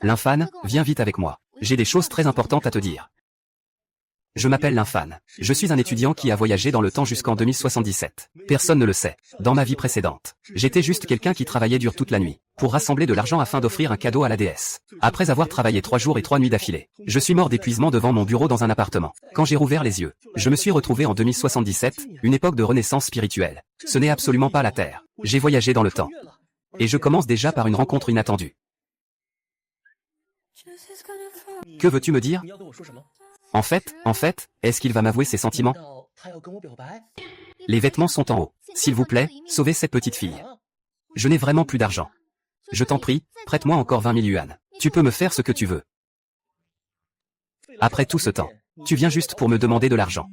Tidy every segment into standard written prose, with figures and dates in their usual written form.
Linfan, viens vite avec moi. J'ai des choses très importantes à te dire. Je m'appelle Linfan. Je suis un étudiant qui a voyagé dans le temps jusqu'en 2077. Personne ne le sait. Dans ma vie précédente, j'étais juste quelqu'un qui travaillait dur toute la nuit, pour rassembler de l'argent afin d'offrir un cadeau à la déesse. Après avoir travaillé 3 jours et 3 nuits d'affilée, je suis mort d'épuisement devant mon bureau dans un appartement. Quand j'ai rouvert les yeux, je me suis retrouvé en 2077, une époque de renaissance spirituelle. Ce n'est absolument pas la Terre. J'ai voyagé dans le temps. Et je commence déjà par une rencontre inattendue. Que veux-tu me dire ? En fait, est-ce qu'il va m'avouer ses sentiments ? Les vêtements sont en haut. S'il vous plaît, sauvez cette petite fille. Je n'ai vraiment plus d'argent. Je t'en prie, prête-moi encore 20 000 yuan. Tu peux me faire ce que tu veux. Après tout ce temps, tu viens juste pour me demander de l'argent.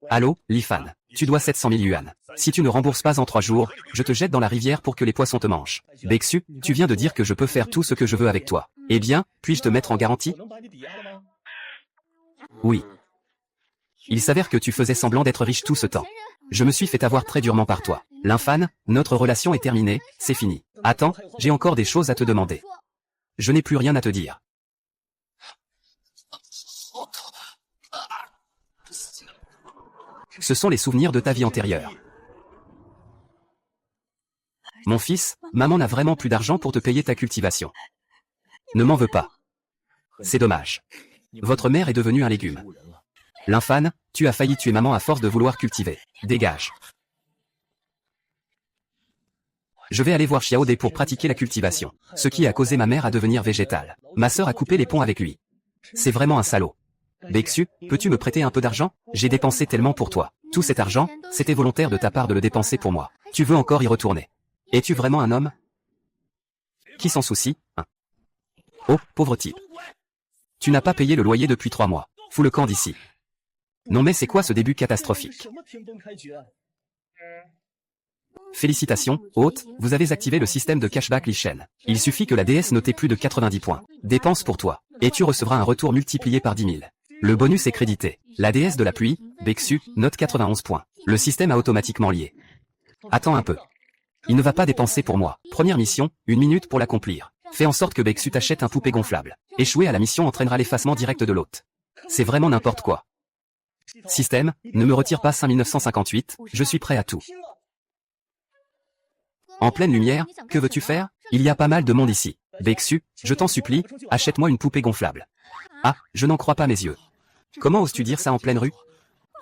Allô, Lifan, tu dois 700 000 yuan. Si tu ne rembourses pas en 3 jours, je te jette dans la rivière pour que les poissons te mangent. Beksu, tu viens de dire que je peux faire tout ce que je veux avec toi. Eh bien, puis-je te mettre en garantie ? Oui. Il s'avère que tu faisais semblant d'être riche tout ce temps. Je me suis fait avoir très durement par toi. Linfan, notre relation est terminée, c'est fini. Attends, j'ai encore des choses à te demander. Je n'ai plus rien à te dire. Ce sont les souvenirs de ta vie antérieure. Mon fils, maman n'a vraiment plus d'argent pour te payer ta cultivation. Ne m'en veux pas. C'est dommage. Votre mère est devenue un légume. Linfan, tu as failli tuer maman à force de vouloir cultiver. Dégage. Je vais aller voir Xiaodé pour pratiquer la cultivation, ce qui a causé ma mère à devenir végétale. Ma sœur a coupé les ponts avec lui. C'est vraiment un salaud. Beksu, peux-tu me prêter un peu d'argent ? J'ai dépensé tellement pour toi. Tout cet argent, c'était volontaire de ta part de le dépenser pour moi. Tu veux encore y retourner ? Es-tu vraiment un homme ? Qui s'en soucie, hein ? Oh, pauvre type. Tu n'as pas payé le loyer depuis 3 mois. Fous le camp d'ici. Non mais c'est quoi ce début catastrophique ? Félicitations, hôte, vous avez activé le système de cashback Li Shen. Il suffit que la déesse note plus de 90 points. Dépense pour toi. Et tu recevras un retour multiplié par 10 000. Le bonus est crédité. La déesse de la pluie, Beksu, note 91 points. Le système a automatiquement lié. Attends un peu. Il ne va pas dépenser pour moi. Première mission, 1 minute pour l'accomplir. Fais en sorte que Beksu t'achète un poupée gonflable. Échouer à la mission entraînera l'effacement direct de l'hôte. C'est vraiment n'importe quoi. Système, ne me retire pas 5958, je suis prêt à tout. En pleine lumière, que veux-tu faire ? Il y a pas mal de monde ici. Beksu, je t'en supplie, achète-moi une poupée gonflable. Ah, je n'en crois pas mes yeux. Comment oses-tu dire ça en pleine rue ?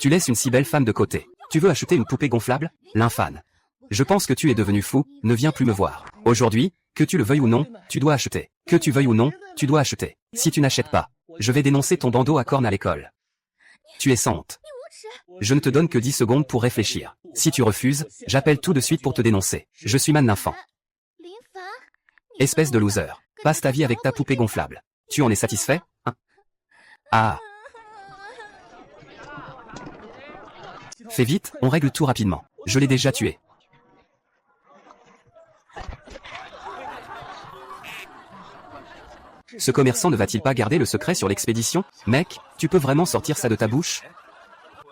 Tu laisses une si belle femme de côté. Tu veux acheter une poupée gonflable ? Linfan. Je pense que tu es devenu fou, ne viens plus me voir. Aujourd'hui, que tu le veuilles ou non, tu dois acheter. Que tu veuilles ou non, tu dois acheter. Si tu n'achètes pas, je vais dénoncer ton bandeau à cornes à l'école. Tu es sans honte. Je ne te donne que 10 secondes pour réfléchir. Si tu refuses, j'appelle tout de suite pour te dénoncer. Je suis Man Linfan. Espèce de loser. Passe ta vie avec ta poupée gonflable. Tu en es satisfait, hein ? Ah. Fais vite, on règle tout rapidement. Je l'ai déjà tué. Ce commerçant ne va-t-il pas garder le secret sur l'expédition ? Mec, tu peux vraiment sortir ça de ta bouche ?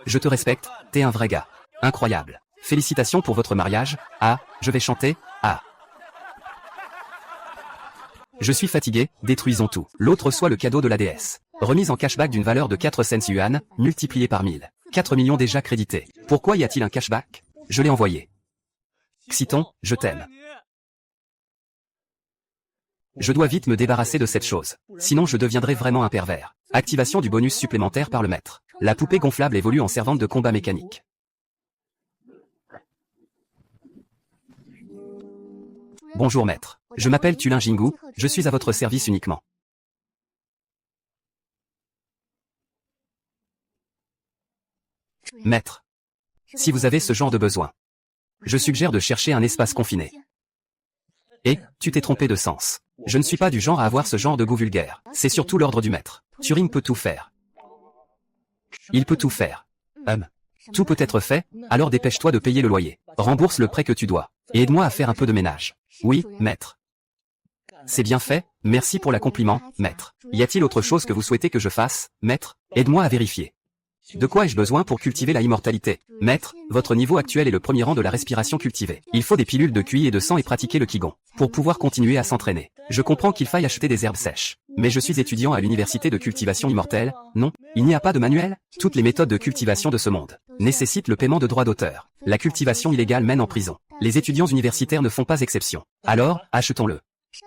Je te respecte, t'es un vrai gars. Incroyable. Félicitations pour votre mariage. Ah, je vais chanter. Ah. Je suis fatigué, détruisons tout. L'autre reçoit le cadeau de la déesse. Remise en cashback d'une valeur de 4 cents yuan, multipliée par 1000. 4 millions déjà crédités. Pourquoi y a-t-il un cashback ? Je l'ai envoyé. Xiton, je t'aime. Je dois vite me débarrasser de cette chose. Sinon je deviendrai vraiment un pervers. Activation du bonus supplémentaire par le maître. La poupée gonflable évolue en servante de combat mécanique. Bonjour maître. Je m'appelle Tulin Jingu, je suis à votre service uniquement. Maître. Si vous avez ce genre de besoin, je suggère de chercher un espace confiné. Et, tu t'es trompé de sens. Je ne suis pas du genre à avoir ce genre de goût vulgaire. C'est surtout l'ordre du maître. Turing peut tout faire. Il peut tout faire. Tout peut être fait, alors dépêche-toi de payer le loyer. Rembourse le prêt que tu dois. Et aide-moi à faire un peu de ménage. Oui, maître. C'est bien fait, merci pour la compliment, maître. Y a-t-il autre chose que vous souhaitez que je fasse, maître ? Aide-moi à vérifier. De quoi ai-je besoin pour cultiver la immortalité? Maître, votre niveau actuel est le premier rang de la respiration cultivée. Il faut des pilules de QI et de sang et pratiquer le Qigong pour pouvoir continuer à s'entraîner. Je comprends qu'il faille acheter des herbes sèches. Mais je suis étudiant à l'université de cultivation immortelle. Non, il n'y a pas de manuel. Toutes les méthodes de cultivation de ce monde nécessitent le paiement de droits d'auteur. La cultivation illégale mène en prison. Les étudiants universitaires ne font pas exception. Alors, achetons-le.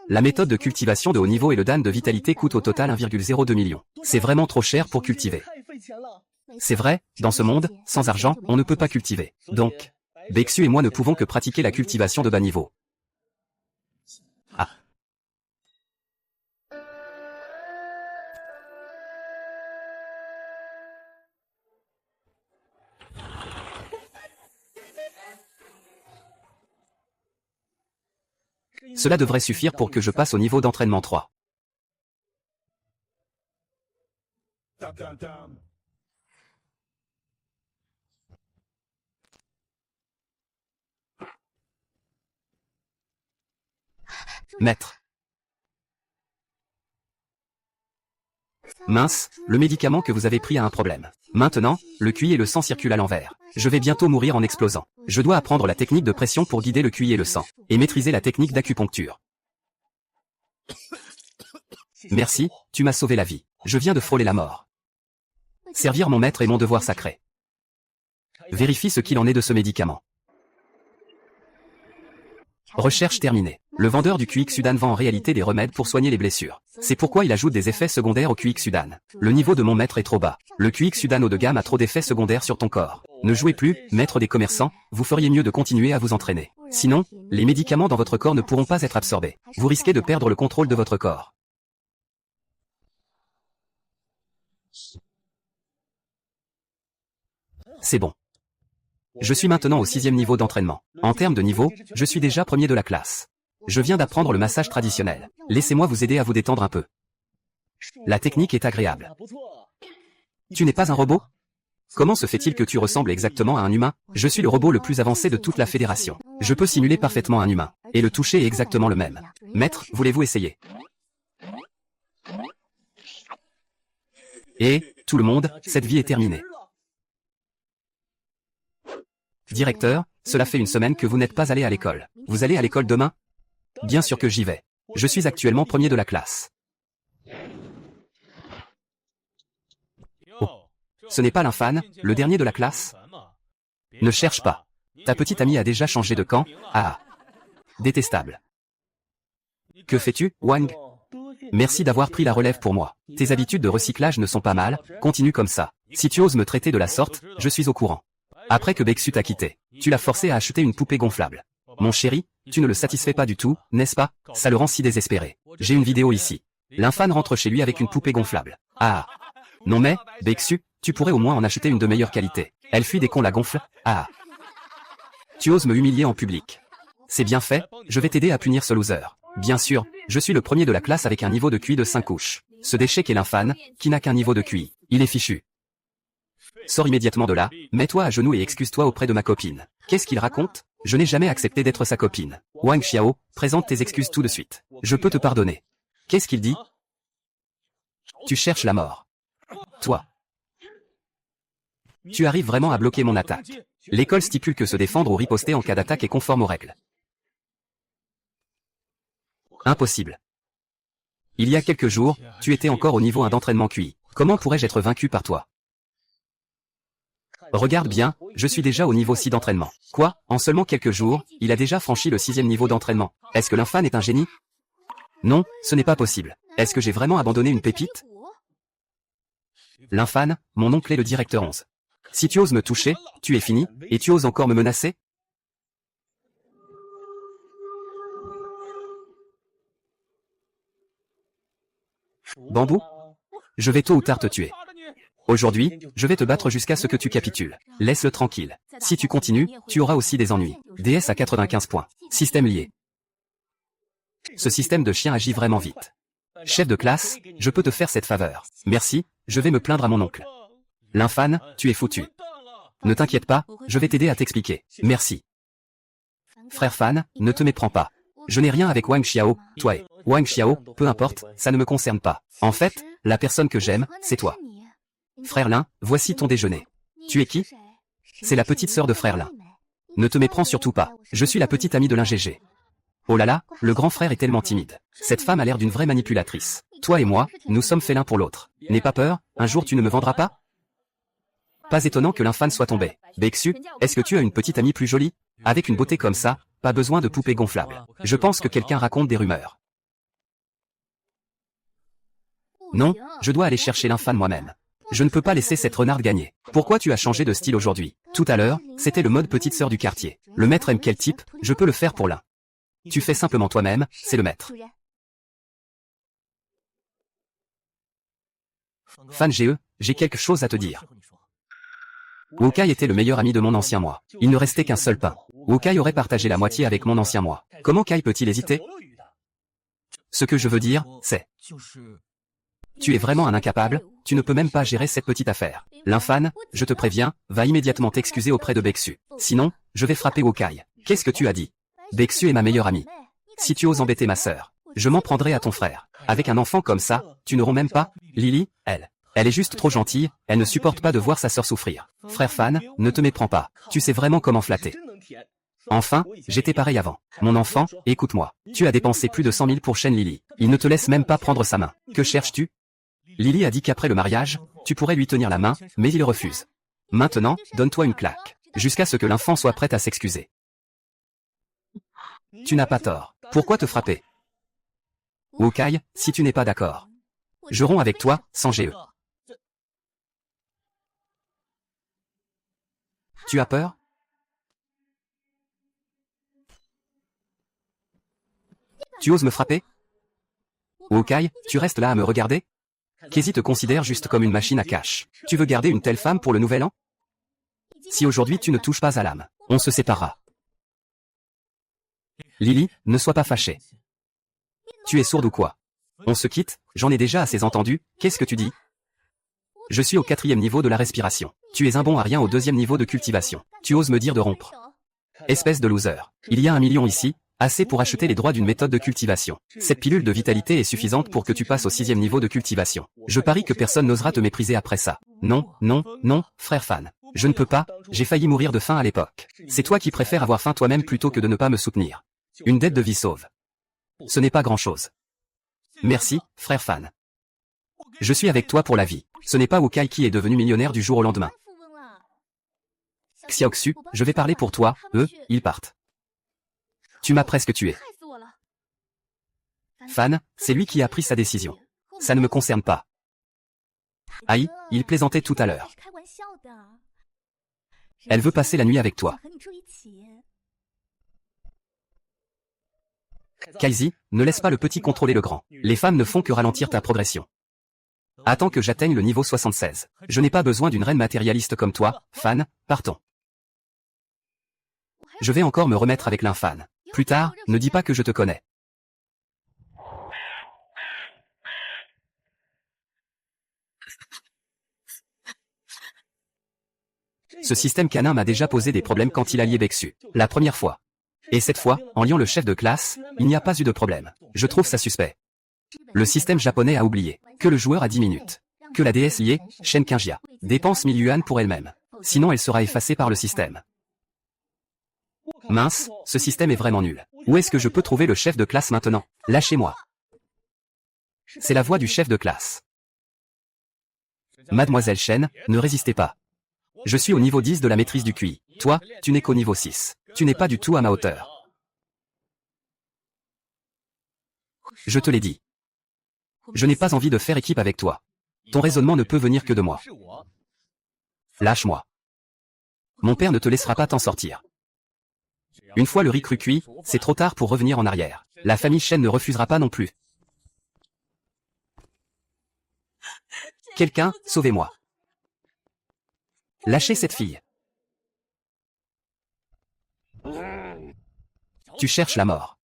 La méthode de cultivation de haut niveau et le dan de vitalité coûte au total 1,02 million. C'est vraiment trop cher pour cultiver. C'est vrai, dans ce monde, sans argent, on ne peut pas cultiver. Donc, Bexu et moi ne pouvons que pratiquer la cultivation de bas niveau. Ah. Cela devrait suffire pour que je passe au niveau d'entraînement 3. Maître. Mince, le médicament que vous avez pris a un problème. Maintenant, le QI et le sang circulent à l'envers. Je vais bientôt mourir en explosant. Je dois apprendre la technique de pression pour guider le QI et le sang, et maîtriser la technique d'acupuncture. Merci, tu m'as sauvé la vie. Je viens de frôler la mort. Servir mon maître est mon devoir sacré. Vérifie ce qu'il en est de ce médicament. Recherche terminée. Le vendeur du QX-Sudan vend en réalité des remèdes pour soigner les blessures. C'est pourquoi il ajoute des effets secondaires au QX-Sudan. Le niveau de mon maître est trop bas. Le QX-Sudan haut de gamme a trop d'effets secondaires sur ton corps. Ne jouez plus, maître des commerçants, vous feriez mieux de continuer à vous entraîner. Sinon, les médicaments dans votre corps ne pourront pas être absorbés. Vous risquez de perdre le contrôle de votre corps. C'est bon. Je suis maintenant au 6e niveau d'entraînement. En termes de niveau, je suis déjà premier de la classe. Je viens d'apprendre le massage traditionnel. Laissez-moi vous aider à vous détendre un peu. La technique est agréable. Tu n'es pas un robot? Comment se fait-il que tu ressembles exactement à un humain? Je suis le robot le plus avancé de toute la fédération. Je peux simuler parfaitement un humain. Et le toucher est exactement le même. Maître, voulez-vous essayer? Et, tout le monde, cette vie est terminée. Directeur, cela fait une semaine que vous n'êtes pas allé à l'école. Vous allez à l'école demain? Bien sûr que j'y vais. Je suis actuellement premier de la classe. Oh. Ce n'est pas l'infâne, le dernier de la classe? Ne cherche pas. Ta petite amie a déjà changé de camp. Ah. Détestable. Que fais-tu, Wang? Merci d'avoir pris la relève pour moi. Tes habitudes de recyclage ne sont pas mal, continue comme ça. Si tu oses me traiter de la sorte, je suis au courant. Après que Bexu t'a quitté, tu l'as forcé à acheter une poupée gonflable. Mon chéri, tu ne le satisfais pas du tout, n'est-ce pas? Ça le rend si désespéré. J'ai une vidéo ici. L'infâne rentre chez lui avec une poupée gonflable. Ah. Non mais, Bexu, tu pourrais au moins en acheter une de meilleure qualité. Elle fuit dès qu'on la gonfle. Ah. Tu oses me humilier en public. C'est bien fait, je vais t'aider à punir ce loser. Bien sûr, je suis le premier de la classe avec un niveau de QI de 5 couches. Ce déchet qu'est l'infâne, qui n'a qu'un niveau de QI. Il est fichu. Sors immédiatement de là, mets-toi à genoux et excuse-toi auprès de ma copine. Qu'est-ce qu'il raconte? Je n'ai jamais accepté d'être sa copine. Wang Xiao, présente tes excuses tout de suite. Je peux te pardonner. Qu'est-ce qu'il dit? Tu cherches la mort. Toi. Tu arrives vraiment à bloquer mon attaque. L'école stipule que se défendre ou riposter en cas d'attaque est conforme aux règles. Impossible. Il y a quelques jours, tu étais encore au niveau 1 d'entraînement QI. Comment pourrais-je être vaincu par toi? Regarde bien, je suis déjà au niveau 6 d'entraînement. Quoi? En seulement quelques jours, il a déjà franchi le 6e niveau d'entraînement. Est-ce que l'infâne est un génie? Non, ce n'est pas possible. Est-ce que j'ai vraiment abandonné une pépite? L'infâne, mon oncle est le directeur 11. Si tu oses me toucher, tu es fini, et tu oses encore me menacer? Bambou? Je vais tôt ou tard te tuer. Aujourd'hui, je vais te battre jusqu'à ce que tu capitules. Laisse-le tranquille. Si tu continues, tu auras aussi des ennuis. DS à 95 points. Système lié. Ce système de chien agit vraiment vite. Chef de classe, je peux te faire cette faveur. Merci, je vais me plaindre à mon oncle. L'infâne, tu es foutu. Ne t'inquiète pas, je vais t'aider à t'expliquer. Merci. Frère Fan, ne te méprends pas. Je n'ai rien avec Wang Xiao, toi et Wang Xiao, peu importe, ça ne me concerne pas. En fait, la personne que j'aime, c'est toi. Frère Lin, voici ton déjeuner. Tu es qui? C'est la petite sœur de Frère Lin. Ne te méprends surtout pas, je suis la petite amie de Lin GG. Oh là là, le grand frère est tellement timide. Cette femme a l'air d'une vraie manipulatrice. Toi et moi, nous sommes faits l'un pour l'autre. N'aie pas peur, un jour tu ne me vendras pas? Pas étonnant que l'infâne soit tombé. Bexu, est-ce que tu as une petite amie plus jolie? Avec une beauté comme ça, pas besoin de poupée gonflable. Je pense que quelqu'un raconte des rumeurs. Non, je dois aller chercher l'infâne moi-même. Je ne peux pas laisser cette renarde gagner. Pourquoi tu as changé de style aujourd'hui? Tout à l'heure, c'était le mode petite sœur du quartier. Le maître aime quel type? Je peux le faire pour l'un. Tu fais simplement toi-même, c'est le maître. Fan GE, j'ai quelque chose à te dire. Wokai était le meilleur ami de mon ancien moi. Il ne restait qu'un seul pain. Wokai aurait partagé la moitié avec mon ancien moi. Comment Kai peut-il hésiter? Ce que je veux dire, c'est... Tu es vraiment un incapable, tu ne peux même pas gérer cette petite affaire. L'infâne, je te préviens, va immédiatement t'excuser auprès de Bexu. Sinon, je vais frapper Wokai. Qu'est-ce que tu as dit? Bexu est ma meilleure amie. Si tu oses embêter ma sœur, je m'en prendrai à ton frère. Avec un enfant comme ça, tu n'auras même pas... Lily, elle est juste trop gentille, elle ne supporte pas de voir sa sœur souffrir. Frère Fan, ne te méprends pas, tu sais vraiment comment flatter. Enfin, j'étais pareil avant. Mon enfant, écoute-moi. Tu as dépensé plus de 100 000 pour Shen Lily. Il ne te laisse même pas prendre sa main. Que cherches-tu? Lily a dit qu'après le mariage, tu pourrais lui tenir la main, mais il refuse. Maintenant, donne-toi une claque, jusqu'à ce que l'enfant soit prêt à s'excuser. Tu n'as pas tort. Pourquoi te frapper? Wokai, si tu n'es pas d'accord, je romps avec toi, sans GE. Tu as peur? Tu oses me frapper? Wokai, tu restes là à me regarder? Kezi te considère juste comme une machine à cash. Tu veux garder une telle femme pour le nouvel an? Si aujourd'hui tu ne touches pas à l'âme, on se séparera. Lily, ne sois pas fâchée. Tu es sourde ou quoi? On se quitte, j'en ai déjà assez entendu, qu'est-ce que tu dis? Je suis au 4e niveau de la respiration. Tu es un bon à rien au 2e niveau de cultivation. Tu oses me dire de rompre? Espèce de loser. Il y a 1 million ici, assez pour acheter les droits d'une méthode de cultivation. Cette pilule de vitalité est suffisante pour que tu passes au 6e niveau de cultivation. Je parie que personne n'osera te mépriser après ça. Non, non, non, frère Fan. Je ne peux pas, j'ai failli mourir de faim à l'époque. C'est toi qui préfères avoir faim toi-même plutôt que de ne pas me soutenir. Une dette de vie sauve. Ce n'est pas grand-chose. Merci, frère Fan. Je suis avec toi pour la vie. Ce n'est pas Wokai qui est devenu millionnaire du jour au lendemain. Xiaoxu, je vais parler pour toi, eux, ils partent. Tu m'as presque tué. Fan, c'est lui qui a pris sa décision. Ça ne me concerne pas. Aïe, il plaisantait tout à l'heure. Elle veut passer la nuit avec toi. Kaizi, ne laisse pas le petit contrôler le grand. Les femmes ne font que ralentir ta progression. Attends que j'atteigne le niveau 76. Je n'ai pas besoin d'une reine matérialiste comme toi, Fan, partons. Je vais encore me remettre avec l'infâne. Plus tard, ne dis pas que je te connais. Ce système canin m'a déjà posé des problèmes quand il a lié Bexu. La première fois. Et cette fois, en liant le chef de classe, il n'y a pas eu de problème. Je trouve ça suspect. Le système japonais a oublié que le joueur a 10 minutes. Que la déesse liée, Shen Kinjia, dépense 1000 yuan pour elle-même. Sinon elle sera effacée par le système. Mince, ce système est vraiment nul. Où est-ce que je peux trouver le chef de classe maintenant? Lâchez-moi. C'est la voix du chef de classe. Mademoiselle Shen, ne résistez pas. Je suis au niveau 10 de la maîtrise du QI. Toi, tu n'es qu'au niveau 6. Tu n'es pas du tout à ma hauteur. Je te l'ai dit. Je n'ai pas envie de faire équipe avec toi. Ton raisonnement ne peut venir que de moi. Lâche-moi. Mon père ne te laissera pas t'en sortir. Une fois le riz cru cuit, c'est trop tard pour revenir en arrière. La famille Shen ne refusera pas non plus. Quelqu'un, sauvez-moi. Lâchez cette fille. Tu cherches la mort.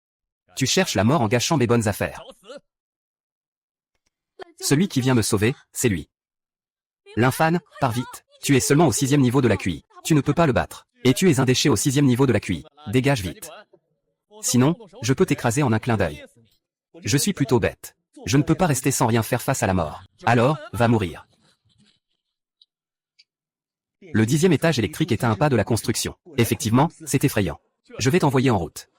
Tu cherches la mort en gâchant mes bonnes affaires. Celui qui vient me sauver, c'est lui. L'infâne, pars vite. Tu es seulement au 6e niveau de la QI. Tu ne peux pas le battre. Et tu es un déchet au 6e niveau de la QI. Dégage vite. Sinon, je peux t'écraser en un clin d'œil. Je suis plutôt bête. Je ne peux pas rester sans rien faire face à la mort. Alors, va mourir. Le 10e étage électrique est à un pas de la construction. Effectivement, c'est effrayant. Je vais t'envoyer en route.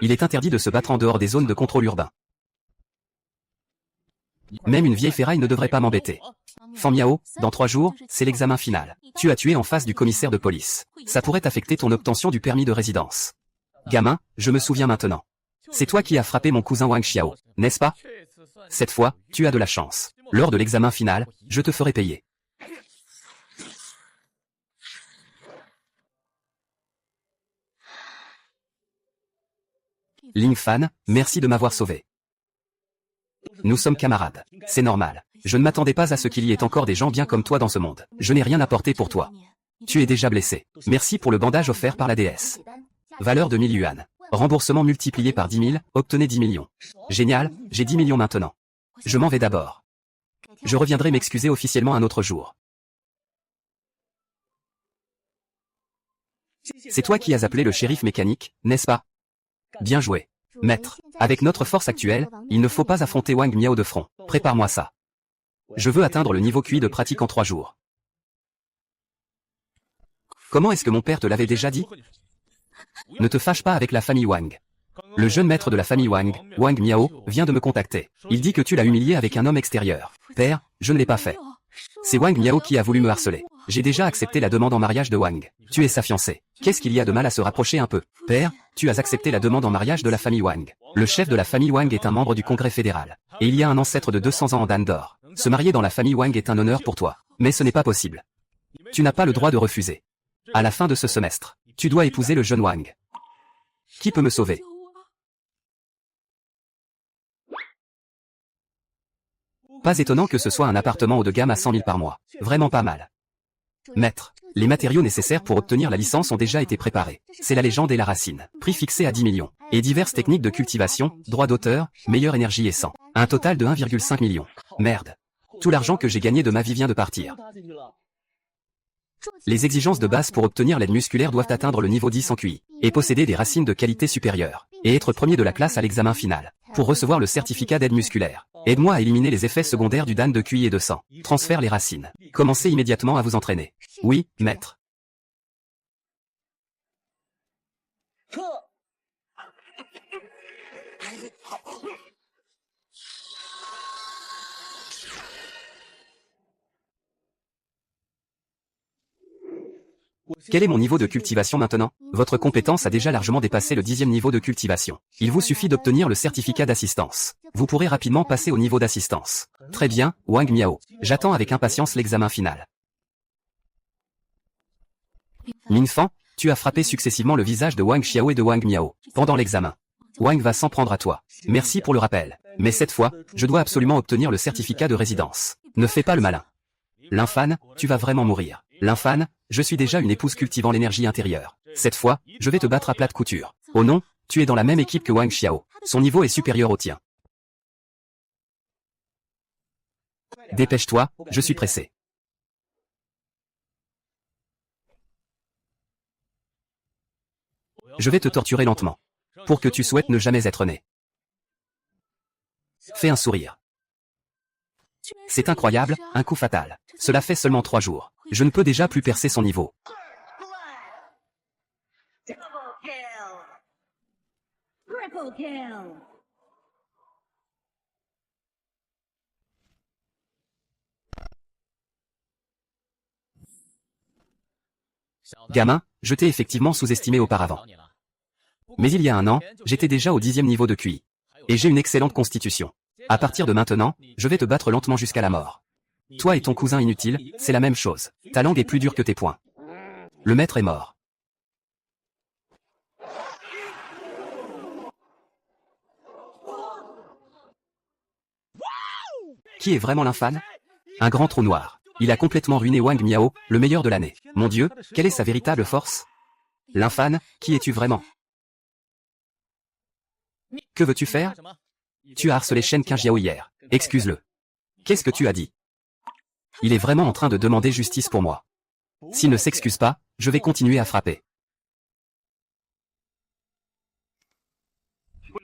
Il est interdit de se battre en dehors des zones de contrôle urbain. Même une vieille ferraille ne devrait pas m'embêter. Fan Miao, dans 3 jours, c'est l'examen final. Tu as tué en face du commissaire de police. Ça pourrait affecter ton obtention du permis de résidence. Gamin, je me souviens maintenant. C'est toi qui as frappé mon cousin Wang Xiao, n'est-ce pas? Cette fois, tu as de la chance. Lors de l'examen final, je te ferai payer. Ling Fan, merci de m'avoir sauvé. Nous sommes camarades. C'est normal. Je ne m'attendais pas à ce qu'il y ait encore des gens bien comme toi dans ce monde. Je n'ai rien apporté pour toi. Tu es déjà blessé. Merci pour le bandage offert par la déesse. Valeur de 1000 yuan. Remboursement multiplié par 10 000, obtenez 10 millions. Génial, j'ai 10 millions maintenant. Je m'en vais d'abord. Je reviendrai m'excuser officiellement un autre jour. C'est toi qui as appelé le shérif mécanique, n'est-ce pas? Bien joué. Maître, avec notre force actuelle, il ne faut pas affronter Wang Miao de front. Prépare-moi ça. Je veux atteindre le niveau QI de pratique en 3 jours. Comment est-ce que mon père te l'avait déjà dit? Ne te fâche pas avec la famille Wang. Le jeune maître de la famille Wang, Wang Miao, vient de me contacter. Il dit que tu l'as humilié avec un homme extérieur. Père, je ne l'ai pas fait. C'est Wang Miao qui a voulu me harceler. J'ai déjà accepté la demande en mariage de Wang. Tu es sa fiancée. Qu'est-ce qu'il y a de mal à se rapprocher un peu? Père, tu as accepté la demande en mariage de la famille Wang. Le chef de la famille Wang est un membre du Congrès fédéral. Et il y a un ancêtre de 200 ans en Dan d'or. Se marier dans la famille Wang est un honneur pour toi. Mais ce n'est pas possible. Tu n'as pas le droit de refuser. À la fin de ce semestre, tu dois épouser le jeune Wang. Qui peut me sauver? Pas étonnant que ce soit un appartement haut de gamme à 100 000 par mois. Vraiment pas mal. Maître, les matériaux nécessaires pour obtenir la licence ont déjà été préparés. C'est la légende et la racine. Prix fixé à 10 millions. Et diverses techniques de cultivation, droits d'auteur, meilleure énergie et sang. Un total de 1,5 million. Merde. Tout l'argent que j'ai gagné de ma vie vient de partir. Les exigences de base pour obtenir l'aide musculaire doivent atteindre le niveau 10 en QI, et posséder des racines de qualité supérieure, et être premier de la classe à l'examen final. Pour recevoir le certificat d'aide musculaire, aide-moi à éliminer les effets secondaires du dan de QI et de sang. Transfère les racines. Commencez immédiatement à vous entraîner. Oui, maître. Quel est mon niveau de cultivation maintenant? Votre compétence a déjà largement dépassé le 10e niveau de cultivation. Il vous suffit d'obtenir le certificat d'assistance. Vous pourrez rapidement passer au niveau d'assistance. Très bien, Wang Miao. J'attends avec impatience l'examen final. Minfan, tu as frappé successivement le visage de Wang Xiao et de Wang Miao pendant l'examen. Wang va s'en prendre à toi. Merci pour le rappel. Mais cette fois, je dois absolument obtenir le certificat de résidence. Ne fais pas le malin. L'infane, tu vas vraiment mourir. L'infane, je suis déjà une épouse cultivant l'énergie intérieure. Cette fois, je vais te battre à plate couture. Oh non, tu es dans la même équipe que Wang Xiao. Son niveau est supérieur au tien. Dépêche-toi, je suis pressé. Je vais te torturer lentement. Pour que tu souhaites ne jamais être né. Fais un sourire. C'est incroyable, un coup fatal. Cela fait seulement 3 jours. Je ne peux déjà plus percer son niveau. Gamin, je t'ai effectivement sous-estimé auparavant. Mais il y a un an, j'étais déjà au 10e niveau de QI. Et j'ai une excellente constitution. À partir de maintenant, je vais te battre lentement jusqu'à la mort. Toi et ton cousin inutile, c'est la même chose. Ta langue est plus dure que tes poings. Le maître est mort. Qui est vraiment l'infâme? Un grand trou noir. Il a complètement ruiné Wang Miao, le meilleur de l'année. Mon Dieu, quelle est sa véritable force? L'infâme, qui es-tu vraiment? Que veux-tu faire? Tu as harcelé Shen Qingjiao hier. Excuse-le. Qu'est-ce que tu as dit? Il est vraiment en train de demander justice pour moi. S'il ne s'excuse pas, je vais continuer à frapper.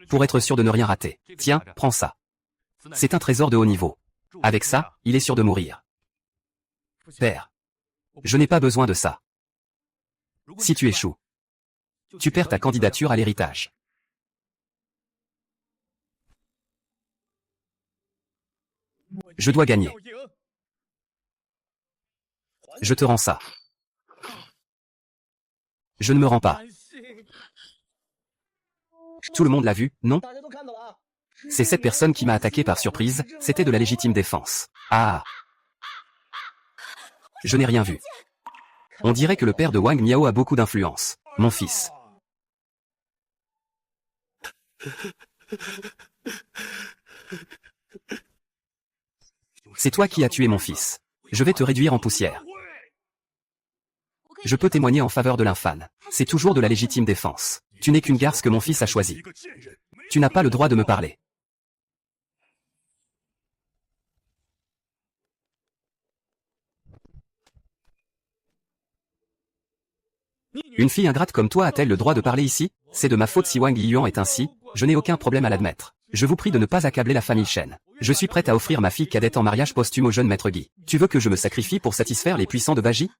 Pour être sûr de ne rien rater. Tiens, prends ça. C'est un trésor de haut niveau. Avec ça, il est sûr de mourir. Père. Je n'ai pas besoin de ça. Si tu échoues, tu perds ta candidature à l'héritage. Je dois gagner. Je te rends ça. Je ne me rends pas. Tout le monde l'a vu, non? C'est cette personne qui m'a attaqué par surprise, c'était de la légitime défense. Ah! Je n'ai rien vu. On dirait que le père de Wang Miao a beaucoup d'influence. Mon fils. C'est toi qui as tué mon fils. Je vais te réduire en poussière. Je peux témoigner en faveur de l'infâme. C'est toujours de la légitime défense. Tu n'es qu'une garce que mon fils a choisie. Tu n'as pas le droit de me parler. Une fille ingrate comme toi a-t-elle le droit de parler ici? C'est de ma faute si Wang Yiyuan est ainsi, je n'ai aucun problème à l'admettre. Je vous prie de ne pas accabler la famille Shen. Je suis prête à offrir ma fille cadette en mariage posthume au jeune maître Guy. Tu veux que je me sacrifie pour satisfaire les puissants de Baji?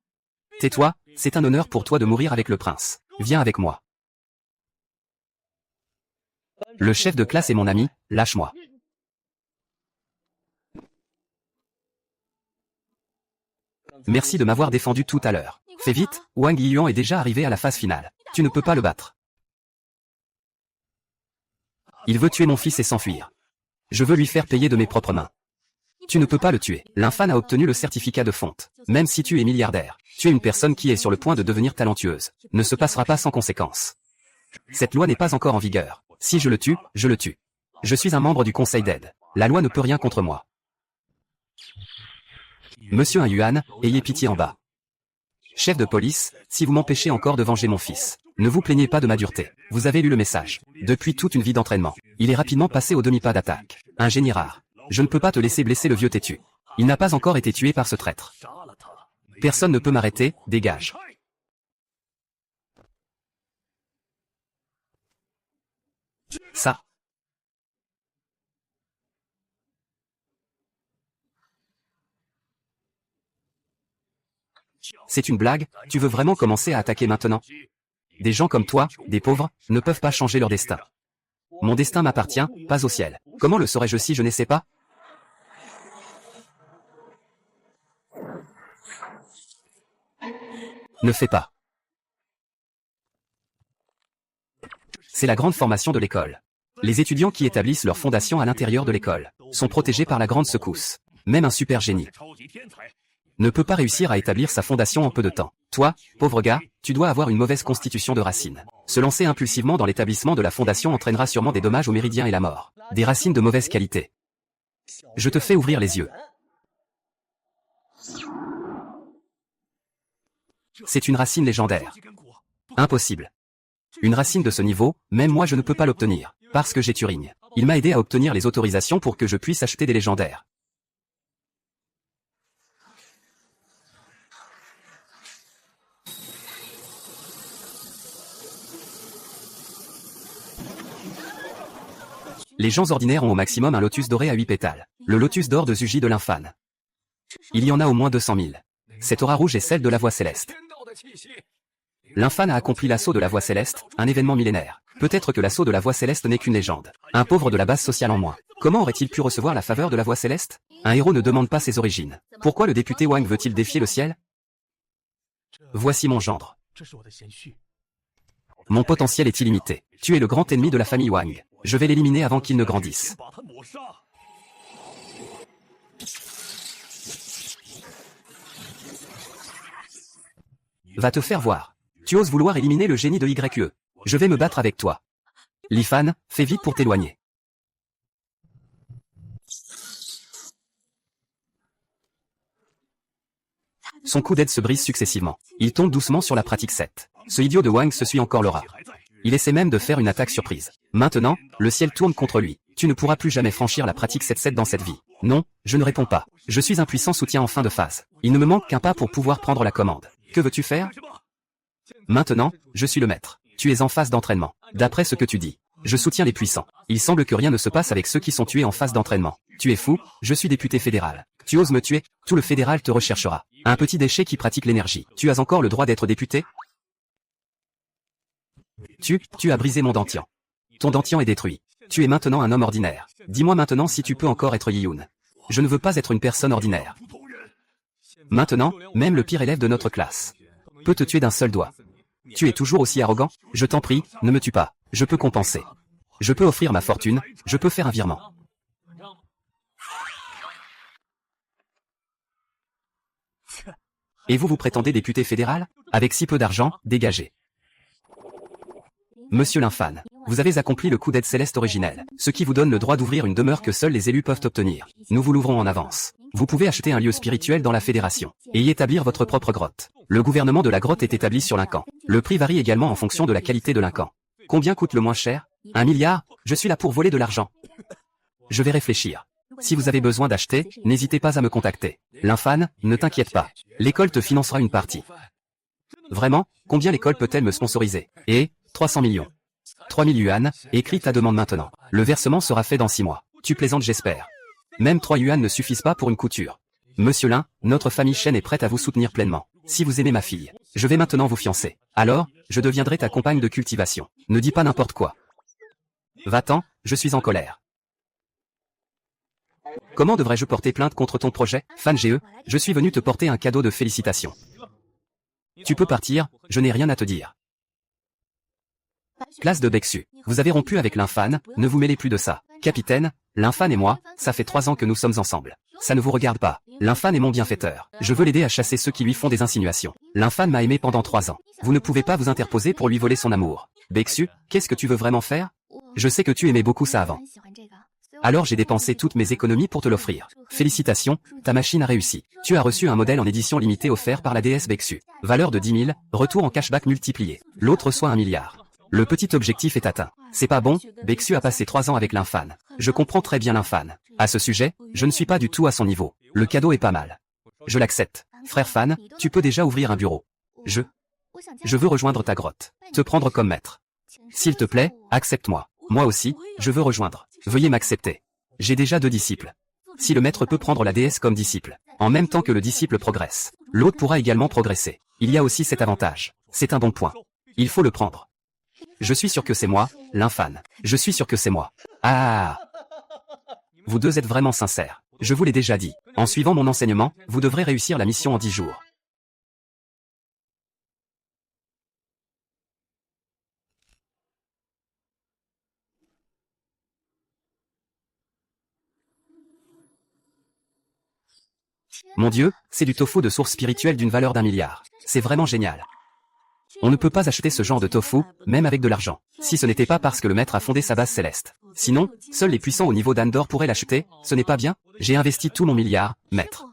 Tais-toi, c'est un honneur pour toi de mourir avec le prince. Viens avec moi. Le chef de classe est mon ami, lâche-moi. Merci de m'avoir défendu tout à l'heure. Fais vite, Wang Yiyuan est déjà arrivé à la phase finale. Tu ne peux pas le battre. Il veut tuer mon fils et s'enfuir. Je veux lui faire payer de mes propres mains. Tu ne peux pas le tuer. L'infâme a obtenu le certificat de fonte. Même si tu es milliardaire, tu es une personne qui est sur le point de devenir talentueuse. Ne se passera pas sans conséquence. Cette loi n'est pas encore en vigueur. Si je le tue, je le tue. Je suis un membre du conseil d'aide. La loi ne peut rien contre moi. Monsieur Un Yuan, ayez pitié en bas. Chef de police, si vous m'empêchez encore de venger mon fils, ne vous plaignez pas de ma dureté. Vous avez lu le message. Depuis toute une vie d'entraînement, il est rapidement passé au demi-pas d'attaque. Un génie rare. Je ne peux pas te laisser blesser le vieux têtu. Il n'a pas encore été tué par ce traître. Personne ne peut m'arrêter, dégage. Ça. C'est une blague, tu veux vraiment commencer à attaquer maintenant? Des gens comme toi, des pauvres, ne peuvent pas changer leur destin. Mon destin m'appartient, pas au ciel. Comment le saurais-je si je n'essaie pas? Ne fais pas. C'est la grande formation de l'école. Les étudiants qui établissent leur fondation à l'intérieur de l'école sont protégés par la grande secousse. Même un super génie ne peut pas réussir à établir sa fondation en peu de temps. Toi, pauvre gars, tu dois avoir une mauvaise constitution de racines. Se lancer impulsivement dans l'établissement de la fondation entraînera sûrement des dommages au méridien et la mort. Des racines de mauvaise qualité. Je te fais ouvrir les yeux. C'est une racine légendaire. Impossible. Une racine de ce niveau, même moi je ne peux pas l'obtenir, parce que j'ai Turing. Il m'a aidé à obtenir les autorisations pour que je puisse acheter des légendaires. Les gens ordinaires ont au maximum un lotus doré à 8 pétales. Le lotus d'or de Zuji de l'infâme. Il y en a au moins 200 000. Cette aura rouge est celle de la voie céleste. L'infâme a accompli l'assaut de la voie céleste, un événement millénaire. Peut-être que l'assaut de la voie céleste n'est qu'une légende. Un pauvre de la base sociale en moins. Comment aurait-il pu recevoir la faveur de la voie céleste? Un héros ne demande pas ses origines. Pourquoi le député Wang veut-il défier le ciel? Voici mon gendre. Mon potentiel est illimité. Tu es le grand ennemi de la famille Wang. Je vais l'éliminer avant qu'il ne grandisse. Va te faire voir. Tu oses vouloir éliminer le génie de YE. Je vais me battre avec toi. Li Fan, fais vite pour t'éloigner. Son coup d'aide se brise successivement. Il tombe doucement sur la pratique 7. Ce idiot de Wang se suit encore l'aura. Il essaie même de faire une attaque surprise. Maintenant, le ciel tourne contre lui. Tu ne pourras plus jamais franchir la pratique 7-7 dans cette vie. Non, je ne réponds pas. Je suis un puissant soutien en fin de phase. Il ne me manque qu'un pas pour pouvoir prendre la commande. Que veux-tu faire? Maintenant, je suis le maître. Tu es en phase d'entraînement. D'après ce que tu dis, Je soutiens les puissants. Il semble que rien ne se passe avec ceux qui sont tués en phase d'entraînement. Tu es fou, je suis député fédéral. Tu oses me tuer, tout le fédéral te recherchera. Un petit déchet qui pratique l'énergie. Tu as encore le droit d'être député? Tu as brisé mon dentian. Ton dentian est détruit. Tu es maintenant un homme ordinaire. Dis-moi maintenant si tu peux encore être Yi-Yoon. Je ne veux pas être une personne ordinaire. Maintenant, même le pire élève de notre classe peut te tuer d'un seul doigt. Tu es toujours aussi arrogant? Je t'en prie, ne me tue pas. Je peux compenser. Je peux offrir ma fortune, je peux faire un virement. Et vous prétendez député fédéral? Avec si peu d'argent, dégagez. Monsieur l'infâme, vous avez accompli le coup d'aide céleste originel, ce qui vous donne le droit d'ouvrir une demeure que seuls les élus peuvent obtenir. Nous vous l'ouvrons en avance. Vous pouvez acheter un lieu spirituel dans la fédération, et y établir votre propre grotte. Le gouvernement de la grotte est établi sur l'Incan. Le prix varie également en fonction de la qualité de l'Incan. Combien coûte le moins cher? 1 milliard? Je suis là pour voler de l'argent. Je vais réfléchir. Si vous avez besoin d'acheter, n'hésitez pas à me contacter. L'infâme, ne t'inquiète pas. L'école te financera une partie. Vraiment, combien l'école peut-elle me sponsoriser? 300 millions. 3000 yuan, écris ta demande maintenant. Le versement sera fait dans 6 mois. Tu plaisantes j'espère. Même 3 yuan ne suffisent pas pour une couture. Monsieur Lin, notre famille Chen est prête à vous soutenir pleinement. Si vous aimez ma fille, je vais maintenant vous fiancer. Alors, je deviendrai ta compagne de cultivation. Ne dis pas n'importe quoi. Va-t'en, je suis en colère. Comment devrais-je porter plainte contre ton projet? Fan GE, je suis venu te porter un cadeau de félicitations. Tu peux partir, je n'ai rien à te dire. Classe de Beksu, vous avez rompu avec l'infâme, ne vous mêlez plus de ça. Capitaine, l'infâme et moi, ça fait 3 ans que nous sommes ensemble. Ça ne vous regarde pas. L'infâme est mon bienfaiteur. Je veux l'aider à chasser ceux qui lui font des insinuations. L'infâme m'a aimé pendant 3 ans. Vous ne pouvez pas vous interposer pour lui voler son amour. Beksu, qu'est-ce que tu veux vraiment faire? Je sais que tu aimais beaucoup ça avant. Alors j'ai dépensé toutes mes économies pour te l'offrir. Félicitations, ta machine a réussi. Tu as reçu un modèle en édition limitée offert par la déesse Beksu. Valeur de 10 000, retour en cashback multiplié. L'autre soit 1 milliard. Le petit objectif est atteint. C'est pas bon, Beksu a passé 3 ans avec l'infâme. Je comprends très bien l'infâme. À ce sujet, je ne suis pas du tout à son niveau. Le cadeau est pas mal. Je l'accepte. Frère Fan, tu peux déjà ouvrir un bureau. Je veux rejoindre ta grotte. Te prendre comme maître. S'il te plaît, accepte-moi. Moi aussi, je veux rejoindre. Veuillez m'accepter. J'ai déjà 2 disciples. Si le maître peut prendre la déesse comme disciple, en même temps que le disciple progresse, l'autre pourra également progresser. Il y a aussi cet avantage. C'est un bon point. Il faut le prendre. Je suis sûr que c'est moi, l'infâme. Je suis sûr que c'est moi. Ah! Vous deux êtes vraiment sincères. Je vous l'ai déjà dit. En suivant mon enseignement, vous devrez réussir la mission en 10 jours. Mon Dieu, c'est du tofu de source spirituelle d'une valeur d'1 milliard. C'est vraiment génial. On ne peut pas acheter ce genre de tofu, même avec de l'argent, si ce n'était pas parce que le maître a fondé sa base céleste. Sinon, seuls les puissants au niveau d'Andor pourraient l'acheter, ce n'est pas bien? J'ai investi tout mon milliard, maître.